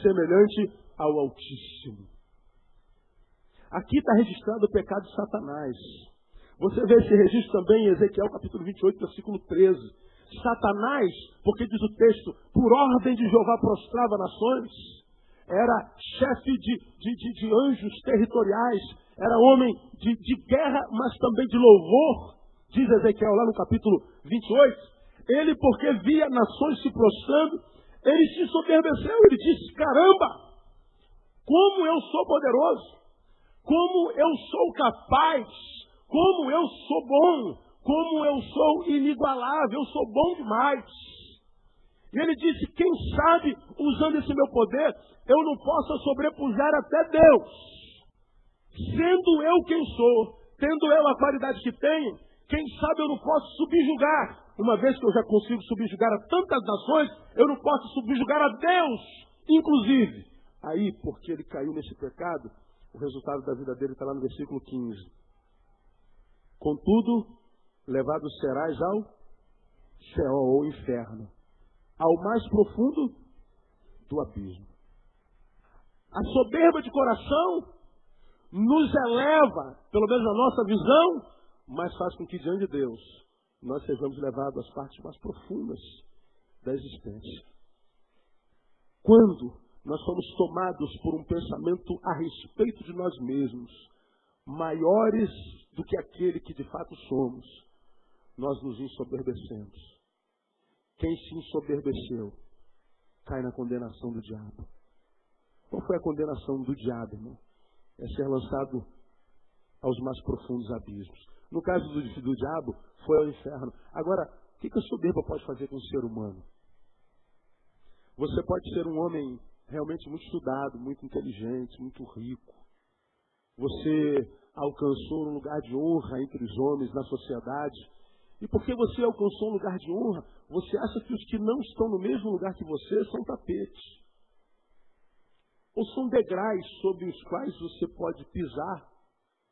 semelhante ao Altíssimo. Aqui está registrado o pecado de Satanás. Você vê esse registro também em Ezequiel capítulo 28, versículo 13. Satanás, porque diz o texto, por ordem de Jeová prostrava nações, era chefe de anjos territoriais, era homem de guerra, mas também de louvor, diz Ezequiel lá no capítulo 28. Ele, porque via nações se prostrando, ele se soberbeceu, ele disse, caramba, como eu sou poderoso, como eu sou capaz, como eu sou bom, como eu sou inigualável, eu sou bom demais. E ele disse, quem sabe, usando esse meu poder, eu não possa sobrepujar até Deus. Sendo eu quem sou, tendo eu a qualidade que tenho, quem sabe eu não posso subjugar. Uma vez que eu já consigo subjugar a tantas nações, eu não posso subjugar a Deus, inclusive. Aí, porque ele caiu nesse pecado, o resultado da vida dele está lá no versículo 15. Contudo, levado serás ao céu ou inferno, ao mais profundo do abismo. A soberba de coração nos eleva, pelo menos na nossa visão, mas faz com que diante de Deus nós sejamos levados às partes mais profundas da existência. Quando nós somos tomados por um pensamento a respeito de nós mesmos, maiores do que aquele que de fato somos, nós nos ensoberbecemos. Quem se ensoberbeceu cai na condenação do diabo. Qual foi a condenação do diabo, irmão? É ser lançado aos mais profundos abismos. No caso do diabo, foi ao inferno. Agora, o que a soberba pode fazer com o ser humano? Você pode ser um homem realmente muito estudado, muito inteligente, muito rico. Você alcançou um lugar de honra entre os homens na sociedade. E porque você alcançou um lugar de honra, você acha que os que não estão no mesmo lugar que você são tapetes. Ou são degraus sobre os quais você pode pisar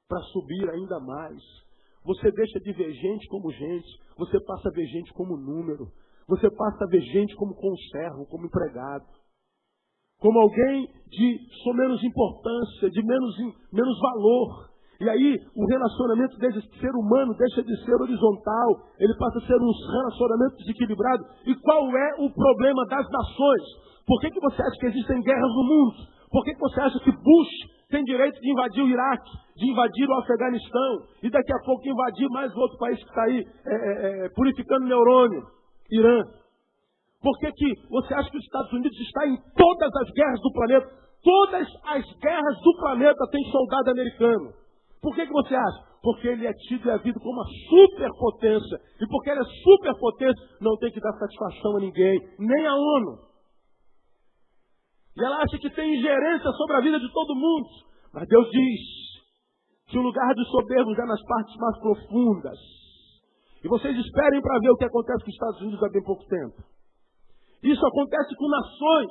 para subir ainda mais. Você deixa de ver gente como gente, você passa a ver gente como número. Você passa a ver gente como conservo, como empregado. Como alguém de menos importância, de menos valor. E aí o relacionamento desse ser humano deixa de ser horizontal, ele passa a ser um relacionamento desequilibrado. E qual é o problema das nações? Por que você acha que existem guerras no mundo? Por que você acha que Bush tem direito de invadir o Iraque, de invadir o Afeganistão, e daqui a pouco invadir mais outro país que está aí purificando neurônio, Irã? Por que você acha que os Estados Unidos está em todas as guerras do planeta? Todas as guerras do planeta têm soldado americano. Por que você acha? Porque ele é tido e é visto como uma superpotência. E porque ele é superpotência, não tem que dar satisfação a ninguém, nem a ONU. E ela acha que tem ingerência sobre a vida de todo mundo. Mas Deus diz que o lugar dos soberbos é nas partes mais profundas. E vocês esperem para ver o que acontece com os Estados Unidos há bem pouco tempo. Isso acontece com nações.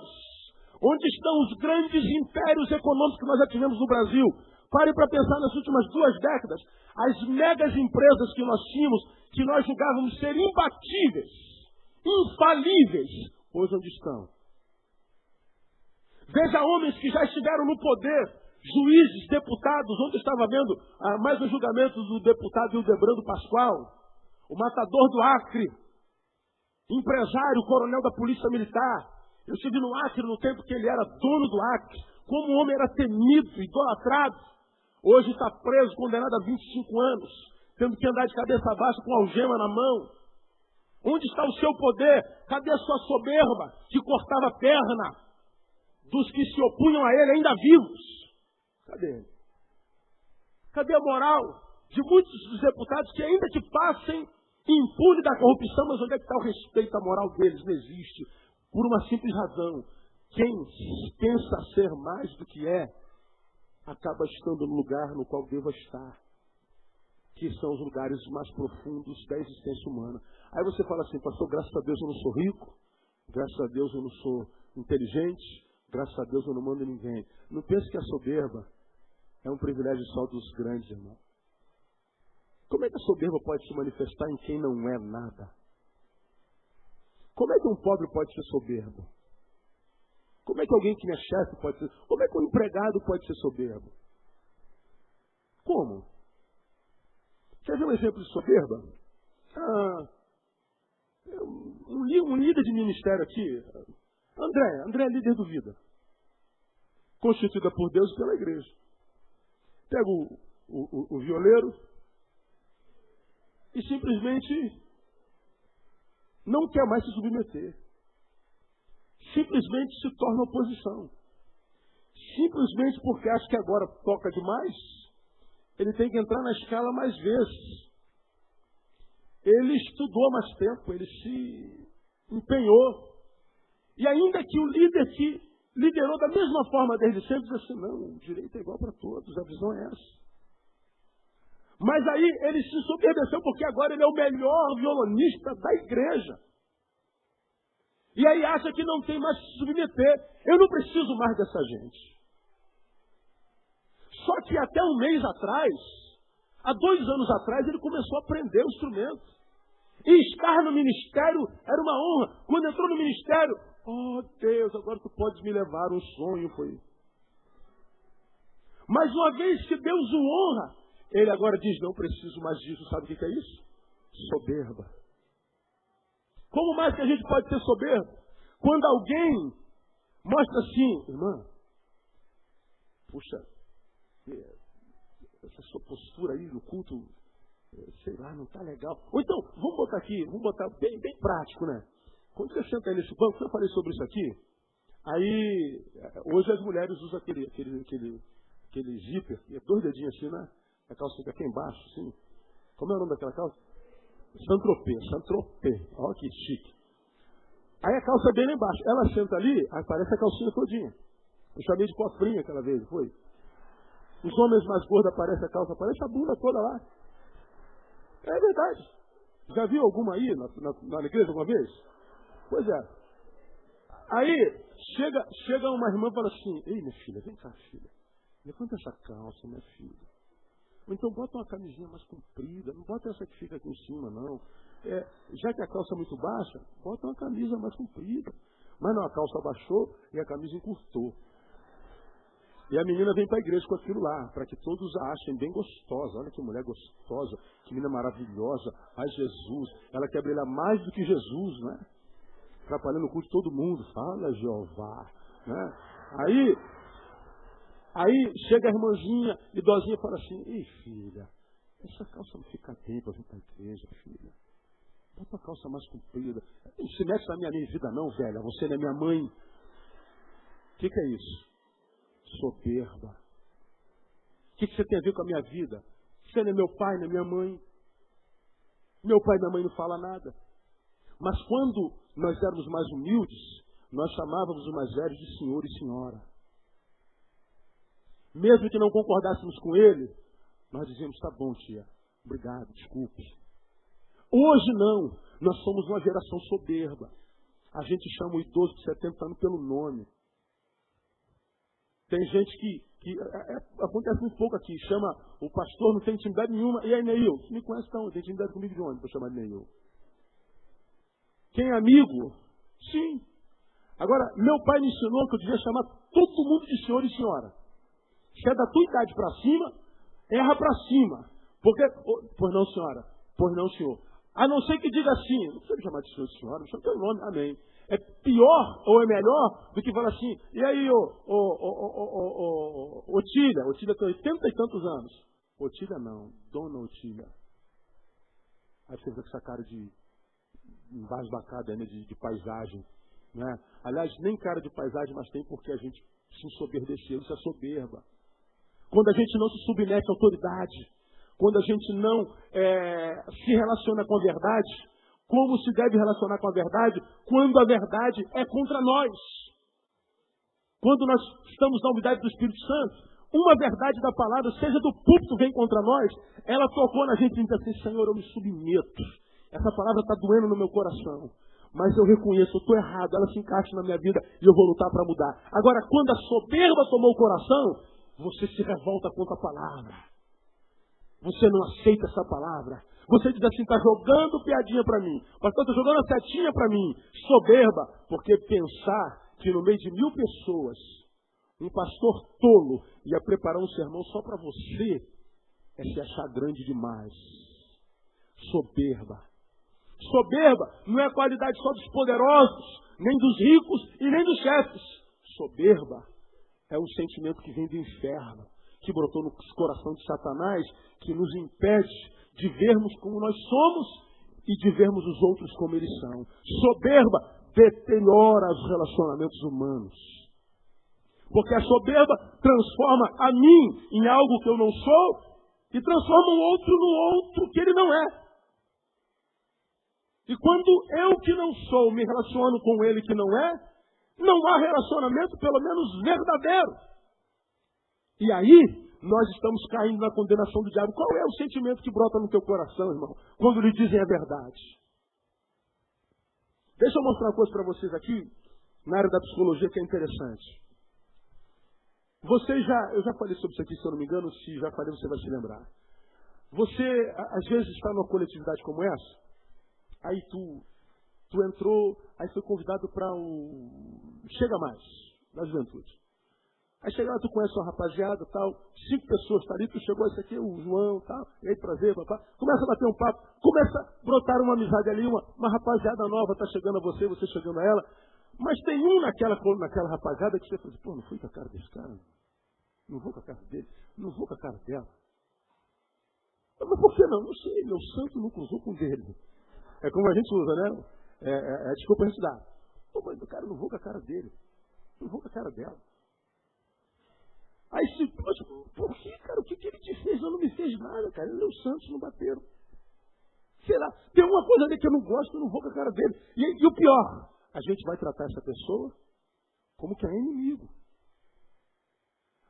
Onde estão os grandes impérios econômicos que nós já tivemos no Brasil? Parem para pensar nas últimas 2 décadas. As megas empresas que nós tínhamos, que nós julgávamos ser imbatíveis, infalíveis, hoje onde estão? Veja homens que já estiveram no poder, juízes, deputados, ontem estava vendo mais um julgamento do deputado Hildebrando Pascoal, o matador do Acre, empresário, coronel da Polícia Militar. Eu estive no Acre no tempo que ele era dono do Acre, como o homem era temido, idolatrado. Hoje está preso, condenado a 25 anos, tendo que andar de cabeça baixa com algema na mão. Onde está o seu poder? Cadê a sua soberba que cortava a perna dos que se opunham a ele ainda vivos? Cadê ele? Cadê a moral de muitos dos deputados que ainda que passem impune da corrupção, mas onde é que está o respeito à moral deles? Não existe. Por uma simples razão. Quem pensa ser mais do que é, acaba estando no lugar no qual deva estar. Que são os lugares mais profundos da existência humana. Aí você fala assim, pastor, graças a Deus eu não sou rico, graças a Deus eu não sou inteligente, graças a Deus eu não mando ninguém. Não pense que a soberba é um privilégio só dos grandes, irmão. Como é que a soberba pode se manifestar em quem não é nada? Como é que um pobre pode ser soberbo? Como é que alguém que não é chefe pode ser? Como é que um empregado pode ser soberbo? Como? Quer ver um exemplo de soberba? Um líder de ministério aqui, André é líder do Vida, constituída por Deus e pela igreja. Pega o violeiro e simplesmente não quer mais se submeter. Simplesmente se torna oposição. Simplesmente porque acha que agora toca demais, ele tem que entrar na escala mais vezes. Ele estudou mais tempo, ele se empenhou. E ainda que o líder que liderou da mesma forma desde sempre, diz assim, não, o direito é igual para todos, a visão é essa. Mas aí ele se soberbeceu porque agora ele é o melhor violonista da igreja. E aí acha que não tem mais que se submeter. Eu não preciso mais dessa gente. Só que até um mês atrás, há 2 anos atrás, ele começou a aprender o instrumento. E estar no ministério era uma honra. Quando entrou no ministério, oh Deus, agora tu podes me levar, um sonho foi. Mas uma vez que Deus o honra, ele agora diz, não preciso mais disso. Sabe o que é isso? Soberba. Como mais que a gente pode ser soberbo? Quando alguém mostra assim, irmã, puxa, essa sua postura aí no culto, sei lá, não está legal. Ou então, vamos botar bem prático, né? Quando você senta aí nesse banco, eu falei sobre isso aqui, aí, hoje as mulheres usam aquele zíper, que é 2 dedinhos assim, né? A calça fica aqui embaixo, assim. Como é o nome daquela calça? Saint-Tropez. Olha que chique. Aí a calça é bem lá embaixo. Ela senta ali, aí parece a calcinha todinha. Eu chamei de cofrinha aquela vez, foi? Os homens mais gordos aparece a calça, aparece a bunda toda lá. É verdade. Já viu alguma aí na igreja alguma vez? Pois é. Aí chega uma irmã e fala assim, ei minha filha, vem cá filha. Levanta essa calça, minha filha. Ou então bota uma camisinha mais comprida, não bota essa que fica aqui em cima, não. Já que a calça é muito baixa, bota uma camisa mais comprida. Mas não, a calça abaixou e a camisa encurtou. E a menina vem para a igreja com aquilo lá, para que todos a achem bem gostosa. Olha que mulher gostosa, que menina maravilhosa. Ai, Jesus, ela quer brilhar mais do que Jesus, né? Atrapalhando o culto de todo mundo. Fala, Jeová. Né? Aí chega a irmãzinha, idosinha, e fala assim, ei filha, essa calça não fica bem para vir para a igreja, filha. Bota uma calça mais comprida. Não se mete na minha vida não, velha, você não é minha mãe. O que é isso? Soberba. O que você tem a ver com a minha vida? Você não é meu pai, não é minha mãe. Meu pai e minha mãe não falam nada. Mas quando nós éramos mais humildes, nós chamávamos os mais velhos de senhor e senhora. Mesmo que não concordássemos com ele, nós dizíamos, tá bom, tia, obrigado, desculpe. Hoje não, nós somos uma geração soberba. A gente chama o idoso de 70 anos pelo nome. Tem gente que acontece muito pouco aqui, chama o pastor, não tem intimidade nenhuma, e aí, Neil? Você me conhece não, tem intimidade comigo de onde para chamar de Neil? Quem é amigo? Sim. Agora, meu pai me ensinou que eu devia chamar todo mundo de senhor e senhora. Se é da tua idade para cima, erra para cima. Porque, pois não, senhora, pois não, senhor. A não ser que diga assim, não precisa me chamar de senhor e senhora, me chama pelo nome, amém. É pior ou é melhor do que falar assim, e aí, Otília? Otília tem 80 e tantos anos. Otília não, dona Otília. Aí você fica com essa cara de embasbacada, né, de paisagem. Né? Aliás, nem cara de paisagem, mas tem porque a gente se ensoberdeceu, isso é soberba. Quando a gente não se submete à autoridade, quando a gente não se relaciona com a verdade, como se deve relacionar com a verdade, quando a verdade é contra nós. Quando nós estamos na unidade do Espírito Santo, uma verdade da palavra, seja do púlpito, vem contra nós, ela tocou na gente e diz assim, Senhor, eu me submeto. Essa palavra está doendo no meu coração. Mas eu reconheço, eu estou errado, ela se encaixa na minha vida e eu vou lutar para mudar. Agora, quando a soberba tomou o coração, você se revolta contra a palavra. Você não aceita essa palavra. Você diz assim, está jogando piadinha para mim. Pastor, está jogando a setinha para mim. Soberba, porque pensar que no meio de 1000 pessoas, um pastor tolo ia preparar um sermão só para você, é se achar grande demais. Soberba. Soberba não é a qualidade só dos poderosos, nem dos ricos e nem dos chefes. Soberba é um sentimento que vem do inferno, que brotou no coração de Satanás, que nos impede de vermos como nós somos e de vermos os outros como eles são. Soberba deteriora os relacionamentos humanos. Porque a soberba transforma a mim em algo que eu não sou e transforma o outro no outro que ele não é. E quando eu que não sou me relaciono com ele que não é, não há relacionamento pelo menos verdadeiro. E aí nós estamos caindo na condenação do diabo. Qual é o sentimento que brota no teu coração, irmão, quando lhe dizem a verdade? Deixa eu mostrar uma coisa para vocês aqui, na área da psicologia, que é interessante. Eu já falei sobre isso aqui, se eu não me engano, se já falei, você vai se lembrar. Você, às vezes, está numa coletividade como essa, aí tu entrou, aí foi convidado para o Chega Mais, da juventude. Aí chega lá, tu conhece uma rapaziada, tal, 5 pessoas estão ali, tu chegou, esse aqui é o João, tal, e aí prazer, papá. Começa a bater um papo, começa a brotar uma amizade ali, uma rapaziada nova está chegando a você chegando a ela. Mas tem um naquela rapaziada que você fala assim, pô, não fui com a cara desse cara, não vou com a cara dele, não vou com a cara dela. Mas por que não? Não sei, meu santo não cruzou com o dele. É como a gente usa, né? Desculpa a gente dá. Pô, mas o cara, não vou com a cara dele, não vou com a cara dela. Aí se, poxa, por que, cara? O que ele te fez? Eu não me fez nada, cara. Ele e os santos não bateram. Sei lá, tem uma coisa ali que eu não gosto, eu não vou com a cara dele. E o pior, a gente vai tratar essa pessoa como que é inimigo.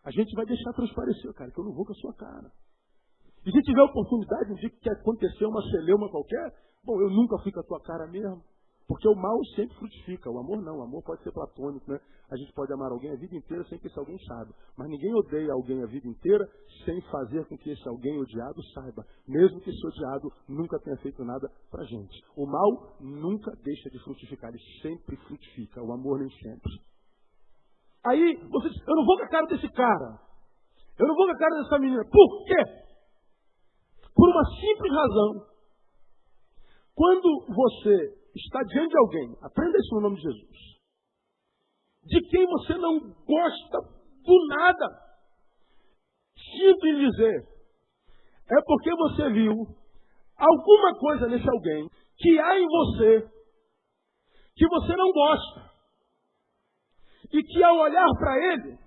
A gente vai deixar transparecer, cara, que eu não vou com a sua cara. E se tiver oportunidade, um dia que acontecer uma celeuma qualquer, bom, eu nunca fui com a tua cara mesmo. Porque o mal sempre frutifica, o amor não. O amor pode ser platônico, né? A gente pode amar alguém a vida inteira sem que esse alguém saiba. Mas ninguém odeia alguém a vida inteira sem fazer com que esse alguém odiado saiba. Mesmo que esse odiado nunca tenha feito nada pra gente. O mal nunca deixa de frutificar, ele sempre frutifica. O amor nem sempre. Aí, você diz, eu não vou com a cara desse cara. Eu não vou com a cara dessa menina. Por quê? Por uma simples razão. Quando você está diante de alguém, aprenda isso no nome de Jesus, de quem você não gosta do nada, sinto em dizer, é porque você viu alguma coisa nesse alguém que há em você, que você não gosta, e que ao olhar para ele,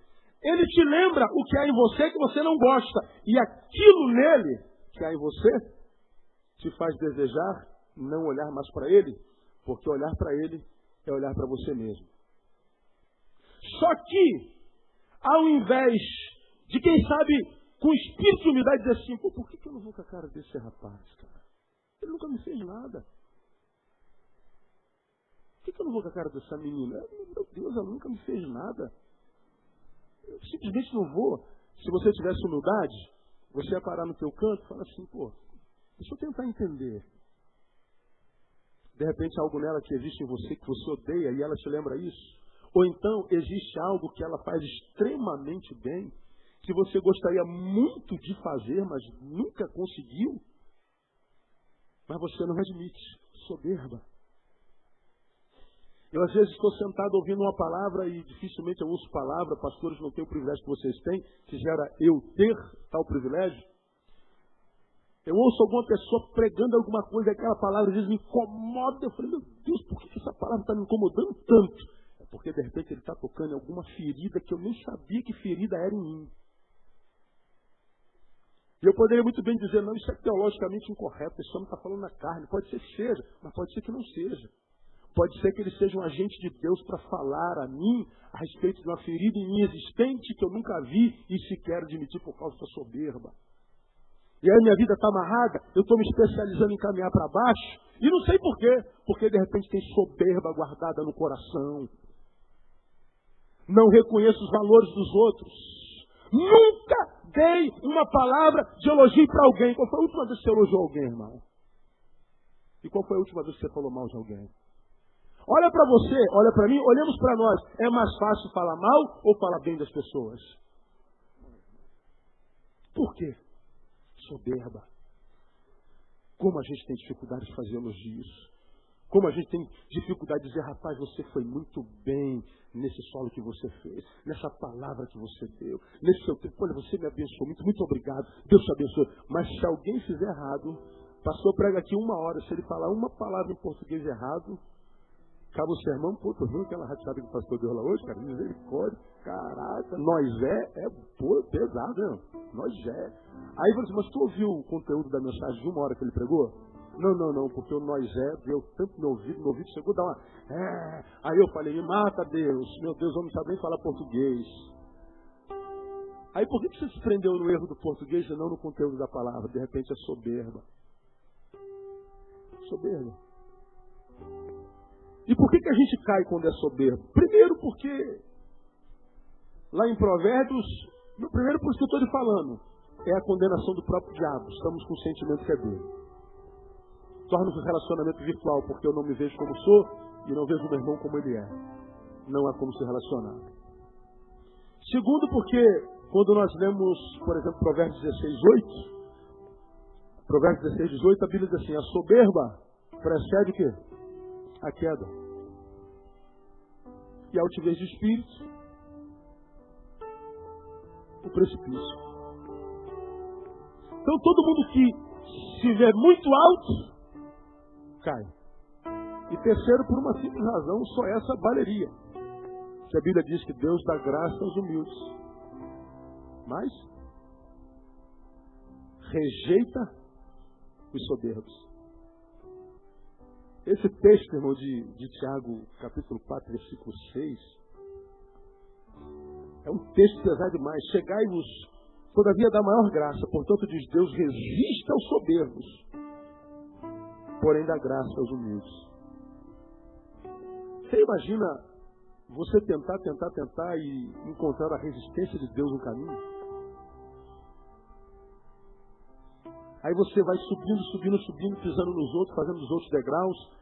ele te lembra o que há em você que você não gosta, e aquilo nele que há em você te faz desejar não olhar mais para ele, porque olhar para ele é olhar para você mesmo. Só que, ao invés de, quem sabe, com espírito de humildade, dizer assim, por que eu não vou com a cara desse rapaz, cara? Ele nunca me fez nada. Por que eu não vou com a cara dessa menina? Meu Deus, ela nunca me fez nada. Eu simplesmente não vou. Se você tivesse humildade, você ia parar no teu canto e falar assim, deixa eu tentar entender. De repente, algo nela que existe em você, que você odeia, e ela te lembra isso. Ou então, existe algo que ela faz extremamente bem, que você gostaria muito de fazer, mas nunca conseguiu, mas você não admite. Soberba. Eu, às vezes, estou sentado ouvindo uma palavra e dificilmente eu ouço palavra. Pastores não têm o privilégio que vocês têm, que gera eu ter tal privilégio. Eu ouço alguma pessoa pregando alguma coisa e aquela palavra às vezes me incomoda. Eu falei, meu Deus, por que essa palavra está me incomodando tanto? É porque, de repente, ele está tocando em alguma ferida que eu nem sabia que ferida era em mim. E eu poderia muito bem dizer, não, isso é teologicamente incorreto, isso não está falando na carne. Pode ser que seja, mas pode ser que não seja. Pode ser que ele seja um agente de Deus para falar a mim a respeito de uma ferida em mim existente que eu nunca vi e sequer admitir por causa da soberba. E aí minha vida está amarrada, eu estou me especializando em caminhar para baixo e não sei por quê. Porque de repente tem soberba guardada no coração. Não reconheço os valores dos outros. Nunca dei uma palavra de elogio para alguém. Qual foi a última vez que você elogiou alguém, irmão? E qual foi a última vez que você falou mal de alguém? Olha para você, olha para mim, olhamos para nós. É mais fácil falar mal ou falar bem das pessoas? Por quê? Soberba. Como a gente tem dificuldade de fazer elogios. Como a gente tem dificuldade de dizer, rapaz, você foi muito bem nesse solo que você fez, nessa palavra que você deu, nesse seu tempo. Olha, você me abençoou muito, muito obrigado. Deus te abençoe. Mas se alguém fizer errado, pastor prega aqui 1 hora, se ele falar uma palavra em português errado, acaba o sermão, tu viu aquela rachada que o pastor deu lá hoje, cara? Misericórdia, caraca, nós é pesado, né? Nós é. Aí você, mas tu ouviu o conteúdo da mensagem de 1 hora que ele pregou? Não, porque o nós deu tanto no ouvido chegou a dar uma... Aí eu falei, me mata Deus, meu Deus, eu não sabia nem falar português. Aí por que você se prendeu no erro do português e não no conteúdo da palavra? De repente é soberba. Soberba. E por que a gente cai quando é soberbo? Primeiro porque, lá em Provérbios, primeiro por isso que eu estou lhe falando, é a condenação do próprio diabo. Estamos com o sentimento que é dele. Torna-se um relacionamento virtual, porque eu não me vejo como sou e não vejo o meu irmão como ele é. Não há como se relacionar. Segundo porque, quando nós lemos, por exemplo, Provérbios 16:8, Provérbios 16:18, a Bíblia diz assim, a soberba precede o quê? A queda. E a altivez de espírito, o precipício. Então todo mundo que se vê muito alto, cai. E terceiro, por uma simples razão, só essa valeria. Que a Bíblia diz que Deus dá graça aos humildes. Mas rejeita os soberbos. Esse texto, irmão, de Tiago, capítulo 4, versículo 6, é um texto pesado demais. Chegai-vos, todavia, da maior graça. Portanto, diz Deus, resiste aos soberbos, porém dá graça aos humildes. Você imagina você tentar e encontrar a resistência de Deus no caminho? Aí você vai subindo, pisando nos outros, fazendo os outros degraus.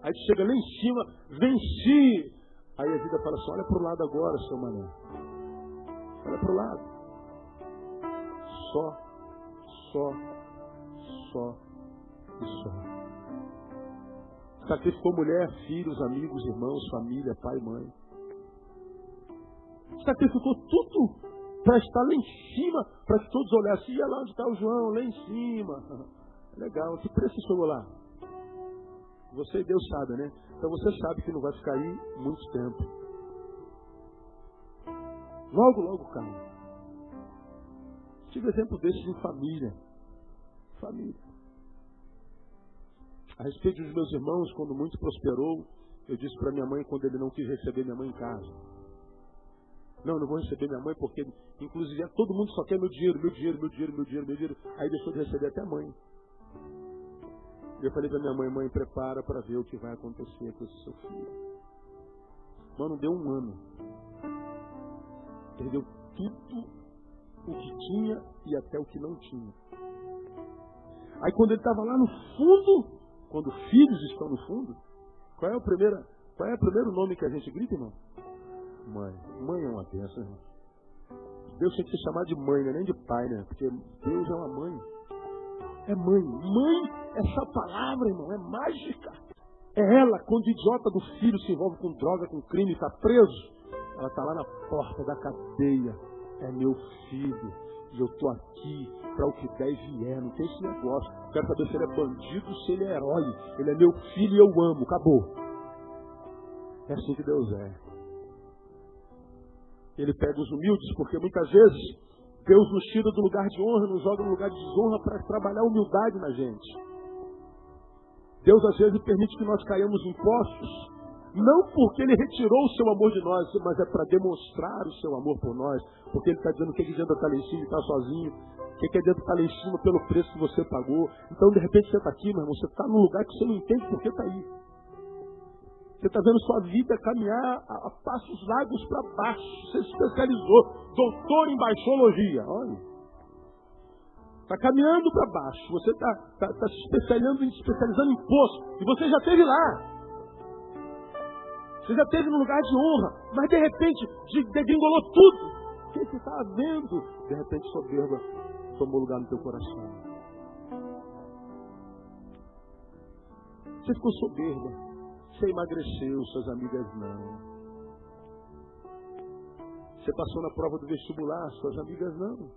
Aí você chega lá em cima, venci. Aí a vida fala assim, olha para o lado agora, seu mané. Olha para o lado. Só e só. Sacrificou mulher, filhos, amigos, irmãos, família, pai, mãe. Sacrificou tudo para estar lá em cima, para que todos olhassem. E lá onde está o João, lá em cima. Legal, que preço chegou lá? Você e Deus sabem, né? Então você sabe que não vai ficar aí muito tempo. Logo cai. Tive exemplo desses em família. A respeito dos meus irmãos, quando muito prosperou, eu disse para minha mãe, quando ele não quis receber minha mãe em casa. Não, não vou receber minha mãe porque, inclusive, todo mundo só quer meu dinheiro. Aí deixou de receber até a mãe. E eu falei pra minha mãe, mãe, prepara para ver o que vai acontecer com esse seu filho. Mano, deu um ano. Perdeu tudo o que tinha e até o que não tinha. Aí quando ele estava lá no fundo, quando filhos estão no fundo, qual é o primeiro nome que a gente grita, irmão? Mãe. Mãe é uma bênção, irmão. Deus tem que se chamar de mãe, não é nem de pai, né? Porque Deus é uma mãe. É mãe. Mãe, essa palavra, irmão, é mágica. É ela, quando o idiota do filho se envolve com droga, com crime, está preso, ela está lá na porta da cadeia. É meu filho. E eu estou aqui para o que der e vier. Não tem esse negócio. Quero saber se ele é bandido, se ele é herói. Ele é meu filho e eu amo. Acabou. É assim que Deus é. Ele pega os humildes, porque muitas vezes Deus nos tira do lugar de honra, nos joga no lugar de desonra para trabalhar a humildade na gente. Deus às vezes permite que nós caiamos em poços, não porque Ele retirou o seu amor de nós, mas é para demonstrar o seu amor por nós. Porque Ele está dizendo que aqui dentro está lá em cima e está sozinho. Que aqui dentro está lá em cima pelo preço que você pagou. Então de repente você está aqui, meu irmão, você está num lugar que você não entende porque está aí. Você está vendo sua vida caminhar a passos largos para baixo. Você se especializou, doutor em baixologia. Olha. Está caminhando para baixo. Você está se especializando em poço. E você já esteve lá. Você já esteve num lugar de honra. Mas de repente, degringolou tudo. O que você está vendo? De repente, soberba tomou lugar no teu coração. Você ficou soberba. Você emagreceu, suas amigas não. Você passou na prova do vestibular, suas amigas não.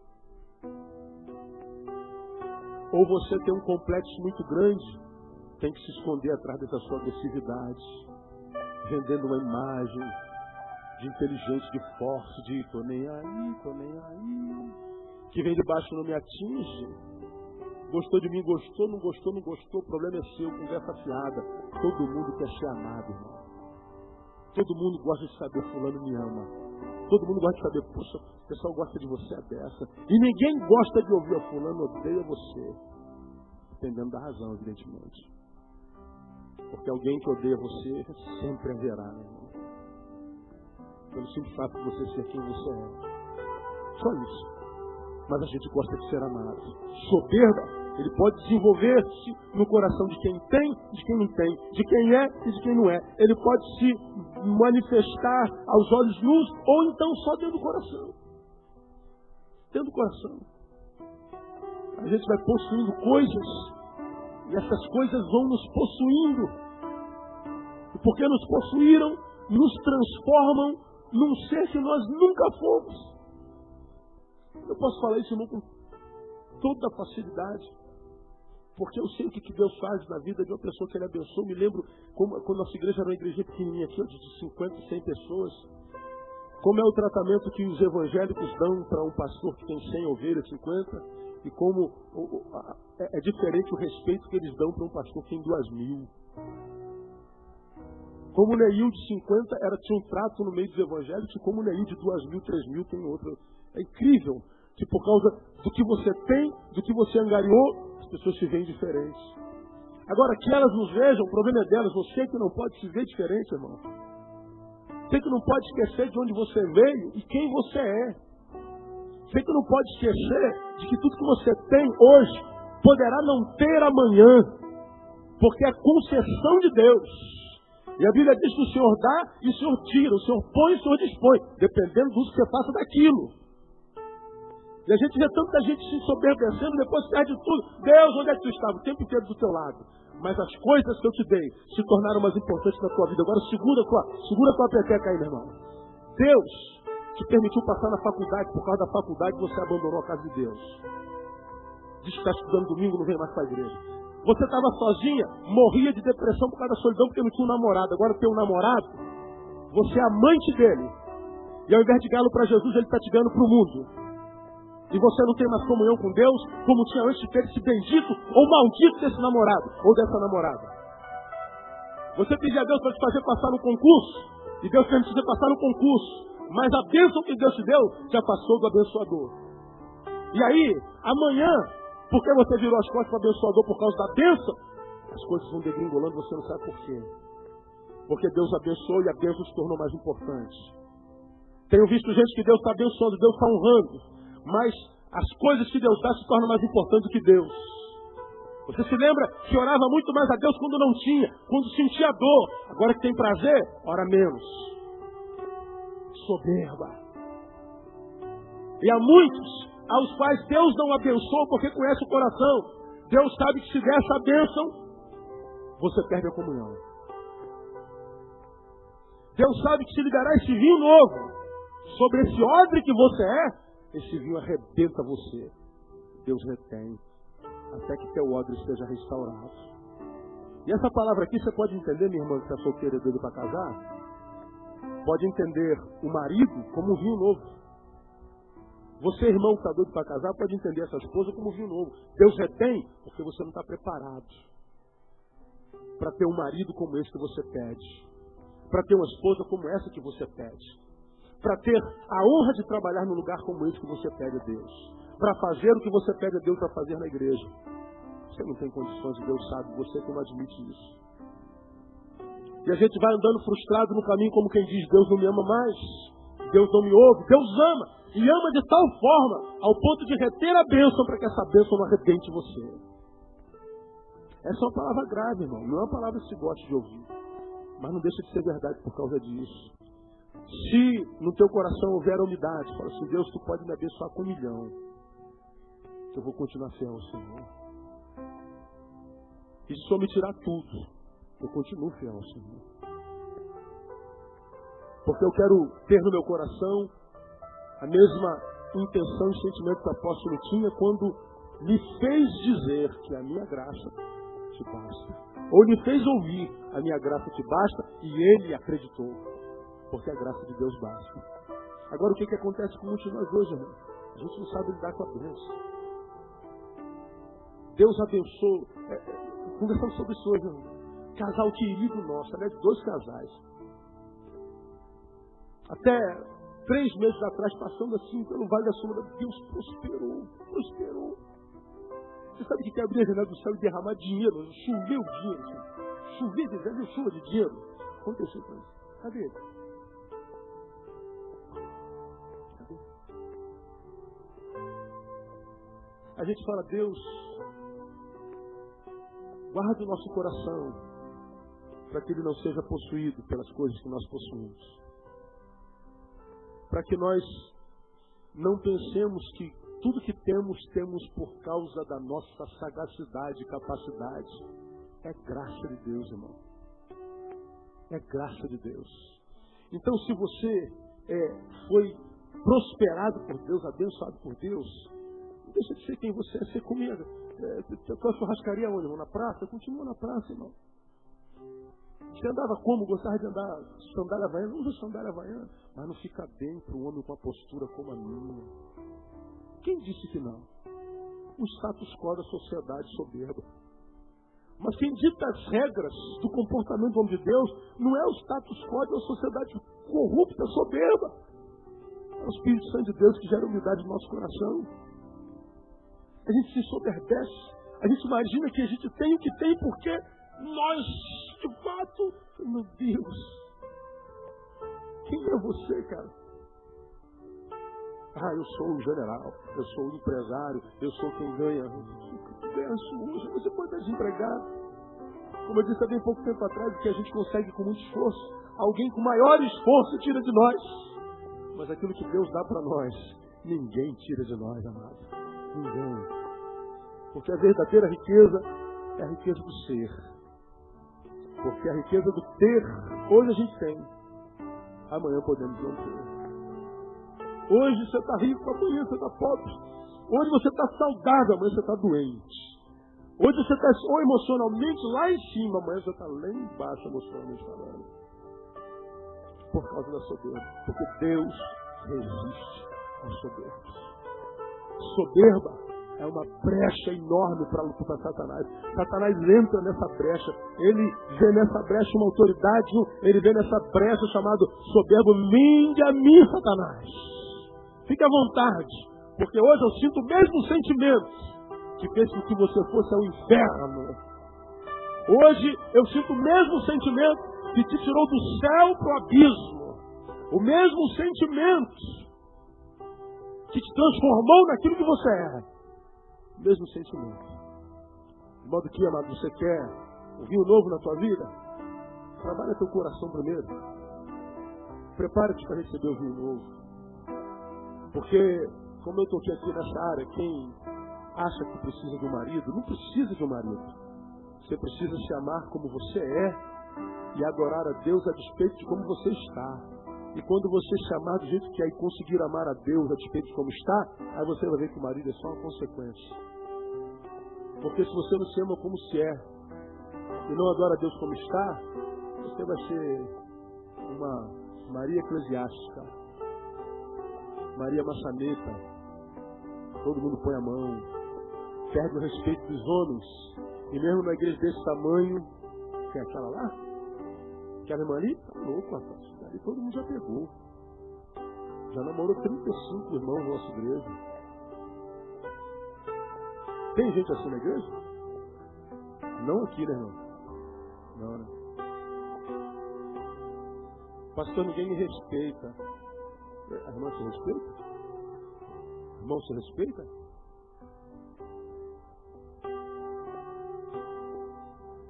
Ou você tem um complexo muito grande, tem que se esconder atrás dessa sua agressividade, vendendo uma imagem de inteligente, de forte, de tô nem aí, que vem de baixo não me atinge. Gostou de mim, gostou, não gostou, o problema é seu, conversa fiada. Todo mundo quer ser amado, irmão. Todo mundo gosta de saber, fulano me ama. Todo mundo gosta de saber, poxa, o pessoal gosta de você, é dessa. E ninguém gosta de ouvir, fulano odeia você. Dependendo da razão, evidentemente. Porque alguém que odeia você sempre haverá, né, irmão? Pelo simples fato de você ser quem você é. Só isso. Mas a gente gosta de ser amado. Soberba, ele pode desenvolver-se no coração de quem tem, de quem não tem, de quem é e de quem não é. Ele pode se manifestar aos olhos nus ou então só dentro do coração. Dentro do coração. A gente vai possuindo coisas e essas coisas vão nos possuindo. E porque nos possuíram, nos transformam num ser que nós nunca fomos. Eu posso falar isso, irmão, com toda facilidade. Porque eu sei o que Deus faz na vida de uma pessoa que Ele abençoa. Me lembro quando nossa igreja era uma igreja pequenininha aqui, de 50, 100 pessoas. Como é o tratamento que os evangélicos dão para um pastor que tem 100 ovelhas, 50. E como é diferente o respeito que eles dão para um pastor que tem 2.000. Como o Neil de 50 tinha um trato no meio dos evangélicos, e como o Neil de 2.000, 3.000 tem outro. É incrível que por causa do que você tem, do que você angariou, as pessoas se veem diferentes. Agora, que elas nos vejam, o problema é delas. Você que não pode se ver diferente, irmão. Você que não pode esquecer de onde você veio e quem você é. Você que não pode esquecer de que tudo que você tem hoje poderá não ter amanhã. Porque é concessão de Deus. E a Bíblia diz que o Senhor dá e o Senhor tira. O Senhor põe e o Senhor dispõe. Dependendo do que você faça daquilo. E a gente vê tanta gente se ensoberbecendo, depois perde tudo. Deus, onde é que tu estava? O tempo inteiro do teu lado. Mas as coisas que eu te dei se tornaram mais importantes na tua vida. Agora segura a tua peteca aí, meu irmão. Deus te permitiu passar na faculdade. Por causa da faculdade você abandonou a casa de Deus. Diz que está estudando domingo, não vem mais para a igreja. Você estava sozinha, morria de depressão por causa da solidão, porque não tinha um namorado. Agora tem um namorado, você é amante dele. E ao invés de ganhá-lo para Jesus, ele está te ganhando para o mundo. E você não tem mais comunhão com Deus, como tinha antes de ter esse bendito ou maldito desse namorado, ou dessa namorada. Você pedia a Deus para te fazer passar no concurso, e Deus quer te fazer passar no concurso. Mas a bênção que Deus te deu te afastou do abençoador. E aí, amanhã, porque você virou as costas para o abençoador por causa da bênção, as coisas vão degringolando, você não sabe por quê. Porque Deus abençoou e a bênção se tornou mais importante. Tenho visto gente que Deus está abençoando, Deus está honrando, mas as coisas que Deus dá se tornam mais importantes do que Deus. Você se lembra que orava muito mais a Deus quando não tinha, quando sentia dor. Agora que tem prazer, ora menos. Soberba. E há muitos aos quais Deus não abençoa porque conhece o coração. Deus sabe que se der essa bênção, você perde a comunhão. Deus sabe que se liberar esse vinho novo sobre esse odre que você é, esse vinho arrebenta você. Deus retém até que teu odre esteja restaurado. E essa palavra aqui você pode entender, minha irmã que está solteira e doida para casar, pode entender o marido como um vinho novo. Você, irmão que está doido para casar, pode entender essa esposa como um vinho novo. Deus retém porque você não está preparado para ter um marido como esse que você pede, para ter uma esposa como essa que você pede, para ter a honra de trabalhar num lugar como esse que você pede a Deus, para fazer o que você pede a Deus para fazer na igreja. Você não tem condições, Deus sabe, você que não admite isso. E a gente vai andando frustrado no caminho como quem diz, Deus não me ama mais, Deus não me ouve. Deus ama, e ama de tal forma, ao ponto de reter a bênção para que essa bênção não arrebente você. Essa é uma palavra grave, irmão, não é uma palavra que se gosta de ouvir, mas não deixa de ser verdade por causa disso. Se no teu coração houver umidade, fala assim, Deus, tu pode me abençoar com 1 milhão, que eu vou continuar fiel ao Senhor. E se o Senhor me tirar tudo, eu continuo fiel ao Senhor. Porque eu quero ter no meu coração a mesma intenção e sentimento que o apóstolo tinha quando me fez dizer que a minha graça te basta. Ou me fez ouvir, a minha graça te basta, e ele acreditou. Porque a graça de Deus basta. Agora o que acontece com muitos de nós hoje, irmão? A gente não sabe lidar com a bênção. Deus abençoou. Conversamos sobre isso hoje, irmão. Casal querido nosso, aliás, 2 casais. Até 3 meses atrás, passando assim pelo vale da sombra, Deus prosperou. Você sabe que abrir a janela do céu e derramar dinheiro, choveu dinheiro, assim. Chover, dizendo chuva de dinheiro. Aconteceu com isso. Cadê ele? A gente fala, Deus, guarda o nosso coração para que ele não seja possuído pelas coisas que nós possuímos. Para que nós não pensemos que tudo que temos por causa da nossa sagacidade e capacidade. É graça de Deus, irmão. É graça de Deus. Então, se você foi prosperado por Deus, abençoado por Deus, não deixa de ser quem você é. Você comia tua churrascaria onde, irmão? Na praça? Continua na praça, irmão. Você andava como? Gostava de andar sandália havaiana? Usa sandália havaiana. Mas não fica bem para um homem com uma postura como a minha. Quem disse que não? O status quo da sociedade soberba. Mas quem dita as regras do comportamento do homem de Deus não é o status quo da sociedade corrupta, soberba. É o Espírito Santo de Deus que gera humildade no nosso coração. A gente se soberbece. A gente imagina que a gente tem o que tem porque nós, de fato, meu Deus, quem é você, cara? Eu sou o general, eu sou o empresário, eu sou quem ganha. Hoje você pode estar desempregado. Como eu disse há bem pouco tempo atrás, que a gente consegue com muito esforço. Alguém com maior esforço tira de nós. Mas aquilo que Deus dá para nós, ninguém tira de nós, amado. Ninguém. Porque a verdadeira riqueza é a riqueza do ser. Porque a riqueza do ter, hoje a gente tem. Amanhã podemos não ter. Hoje você está rico, amanhã você está pobre. Hoje você está saudável, amanhã você está doente. Hoje você está emocionalmente lá em cima, amanhã você está lá embaixo emocionalmente falando. Por causa da soberba. Porque Deus resiste aos soberbos. Soberba é uma brecha enorme para Satanás. Satanás entra nessa brecha. Ele vê nessa brecha uma autoridade, ele vê nessa brecha chamado soberbo. Vinde a mim, Satanás. Fique à vontade, porque hoje eu sinto o mesmo sentimento que fez com que você fosse ao inferno. Hoje eu sinto o mesmo sentimento que te tirou do céu para o abismo. O mesmo sentimento que te transformou naquilo que você era. O mesmo sentimento. De modo que, amado, você quer um vinho novo na tua vida? Trabalha teu coração primeiro. Prepara-te para receber o vinho novo. Porque, como eu toquei aqui nessa área, quem acha que precisa de um marido, não precisa de um marido. Você precisa se amar como você é e adorar a Deus a despeito de como você está. E quando você se amar do jeito que é e conseguir amar a Deus a despeito de como está, aí você vai ver que o marido é só uma consequência. Porque se você não se ama como se é e não adora a Deus como está, você vai ser uma Maria eclesiástica, Maria maçaneta. Todo mundo põe a mão, perde o respeito dos homens. E mesmo na igreja desse tamanho, tem aquela lá, aquela irmã ali, tá louco, rapaz. Ali todo mundo já pegou. Já namorou 35 irmãos na nossa igreja. Tem gente assim na igreja? Não aqui, né, irmão? Não, né? Pastor, ninguém me respeita. A irmã se respeita? Irmão se respeita?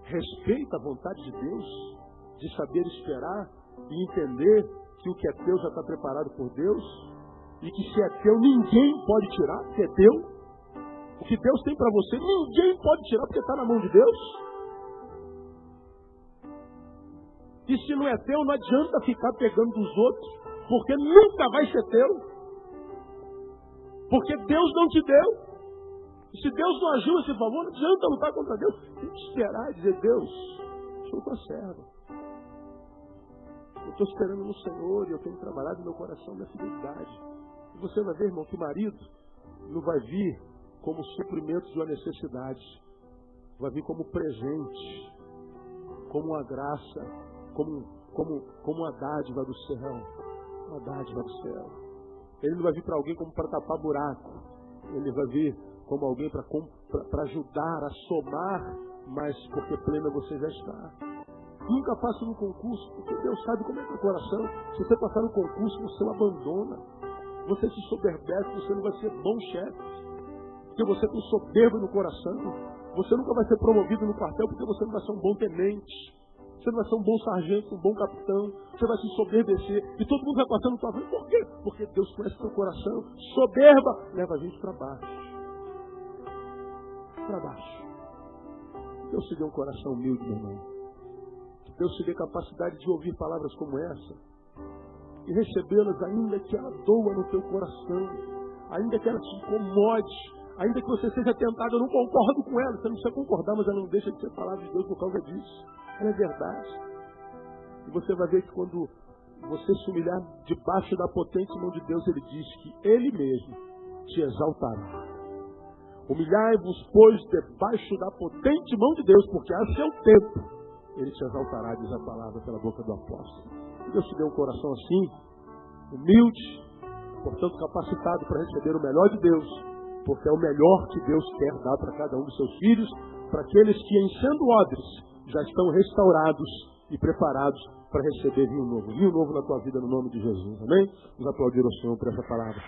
Respeita a vontade de Deus, de saber esperar e entender que o que é teu já está preparado por Deus e que se é teu ninguém pode tirar, porque é teu. O que Deus tem para você ninguém pode tirar porque está na mão de Deus. E se não é teu, não adianta ficar pegando dos outros, porque nunca vai ser teu. Porque Deus não te deu. E se Deus não agiu esse favor, não adianta lutar contra Deus. Tem que esperar e dizer, Deus, sou tua serva. Eu estou esperando no Senhor e eu tenho trabalhado no meu coração na fidelidade. E você vai ver, irmão, que o marido não vai vir como suprimento de uma necessidade. Vai vir como presente, como uma graça, como uma dádiva do céu. Uma dádiva do céu. Ele não vai vir para alguém como para tapar buraco. Ele vai vir como alguém para ajudar a somar, mas porque plena você já está. Nunca faça no concurso, porque Deus sabe como é que é o coração. Se você passar no concurso, você o abandona. Você se soberbece, você não vai ser bom chefe. Porque você tem soberba no coração. Você nunca vai ser promovido no quartel, porque você não vai ser um bom tenente. Você não vai ser um bom sargento, um bom capitão. Você vai se soberbecer. E todo mundo vai passando na tua vida. Por quê? Porque Deus conhece o teu coração. Soberba leva a gente para baixo. Para baixo. Deus te dê um coração humilde, meu irmão. Deus te dê capacidade de ouvir palavras como essa e recebê-las ainda que ela doa no teu coração, ainda que ela te incomode, ainda que você seja tentado. Eu não concordo com ela. Você não precisa concordar, mas ela não deixa de ser palavra de Deus por causa disso. Ela é verdade. E você vai ver que quando você se humilhar debaixo da potente mão de Deus, Ele diz que Ele mesmo te exaltará. Humilhai-vos, pois, debaixo da potente mão de Deus, porque a seu tempo Ele te exaltará, diz a palavra pela boca do apóstolo. Deus te deu um coração assim, humilde, portanto capacitado para receber o melhor de Deus, porque é o melhor que Deus quer dar para cada um dos seus filhos, para aqueles que, em sendo odres, já estão restaurados e preparados para receber vinho novo. Vinho novo na tua vida, no nome de Jesus. Amém? Vamos aplaudir ao Senhor por essa palavra.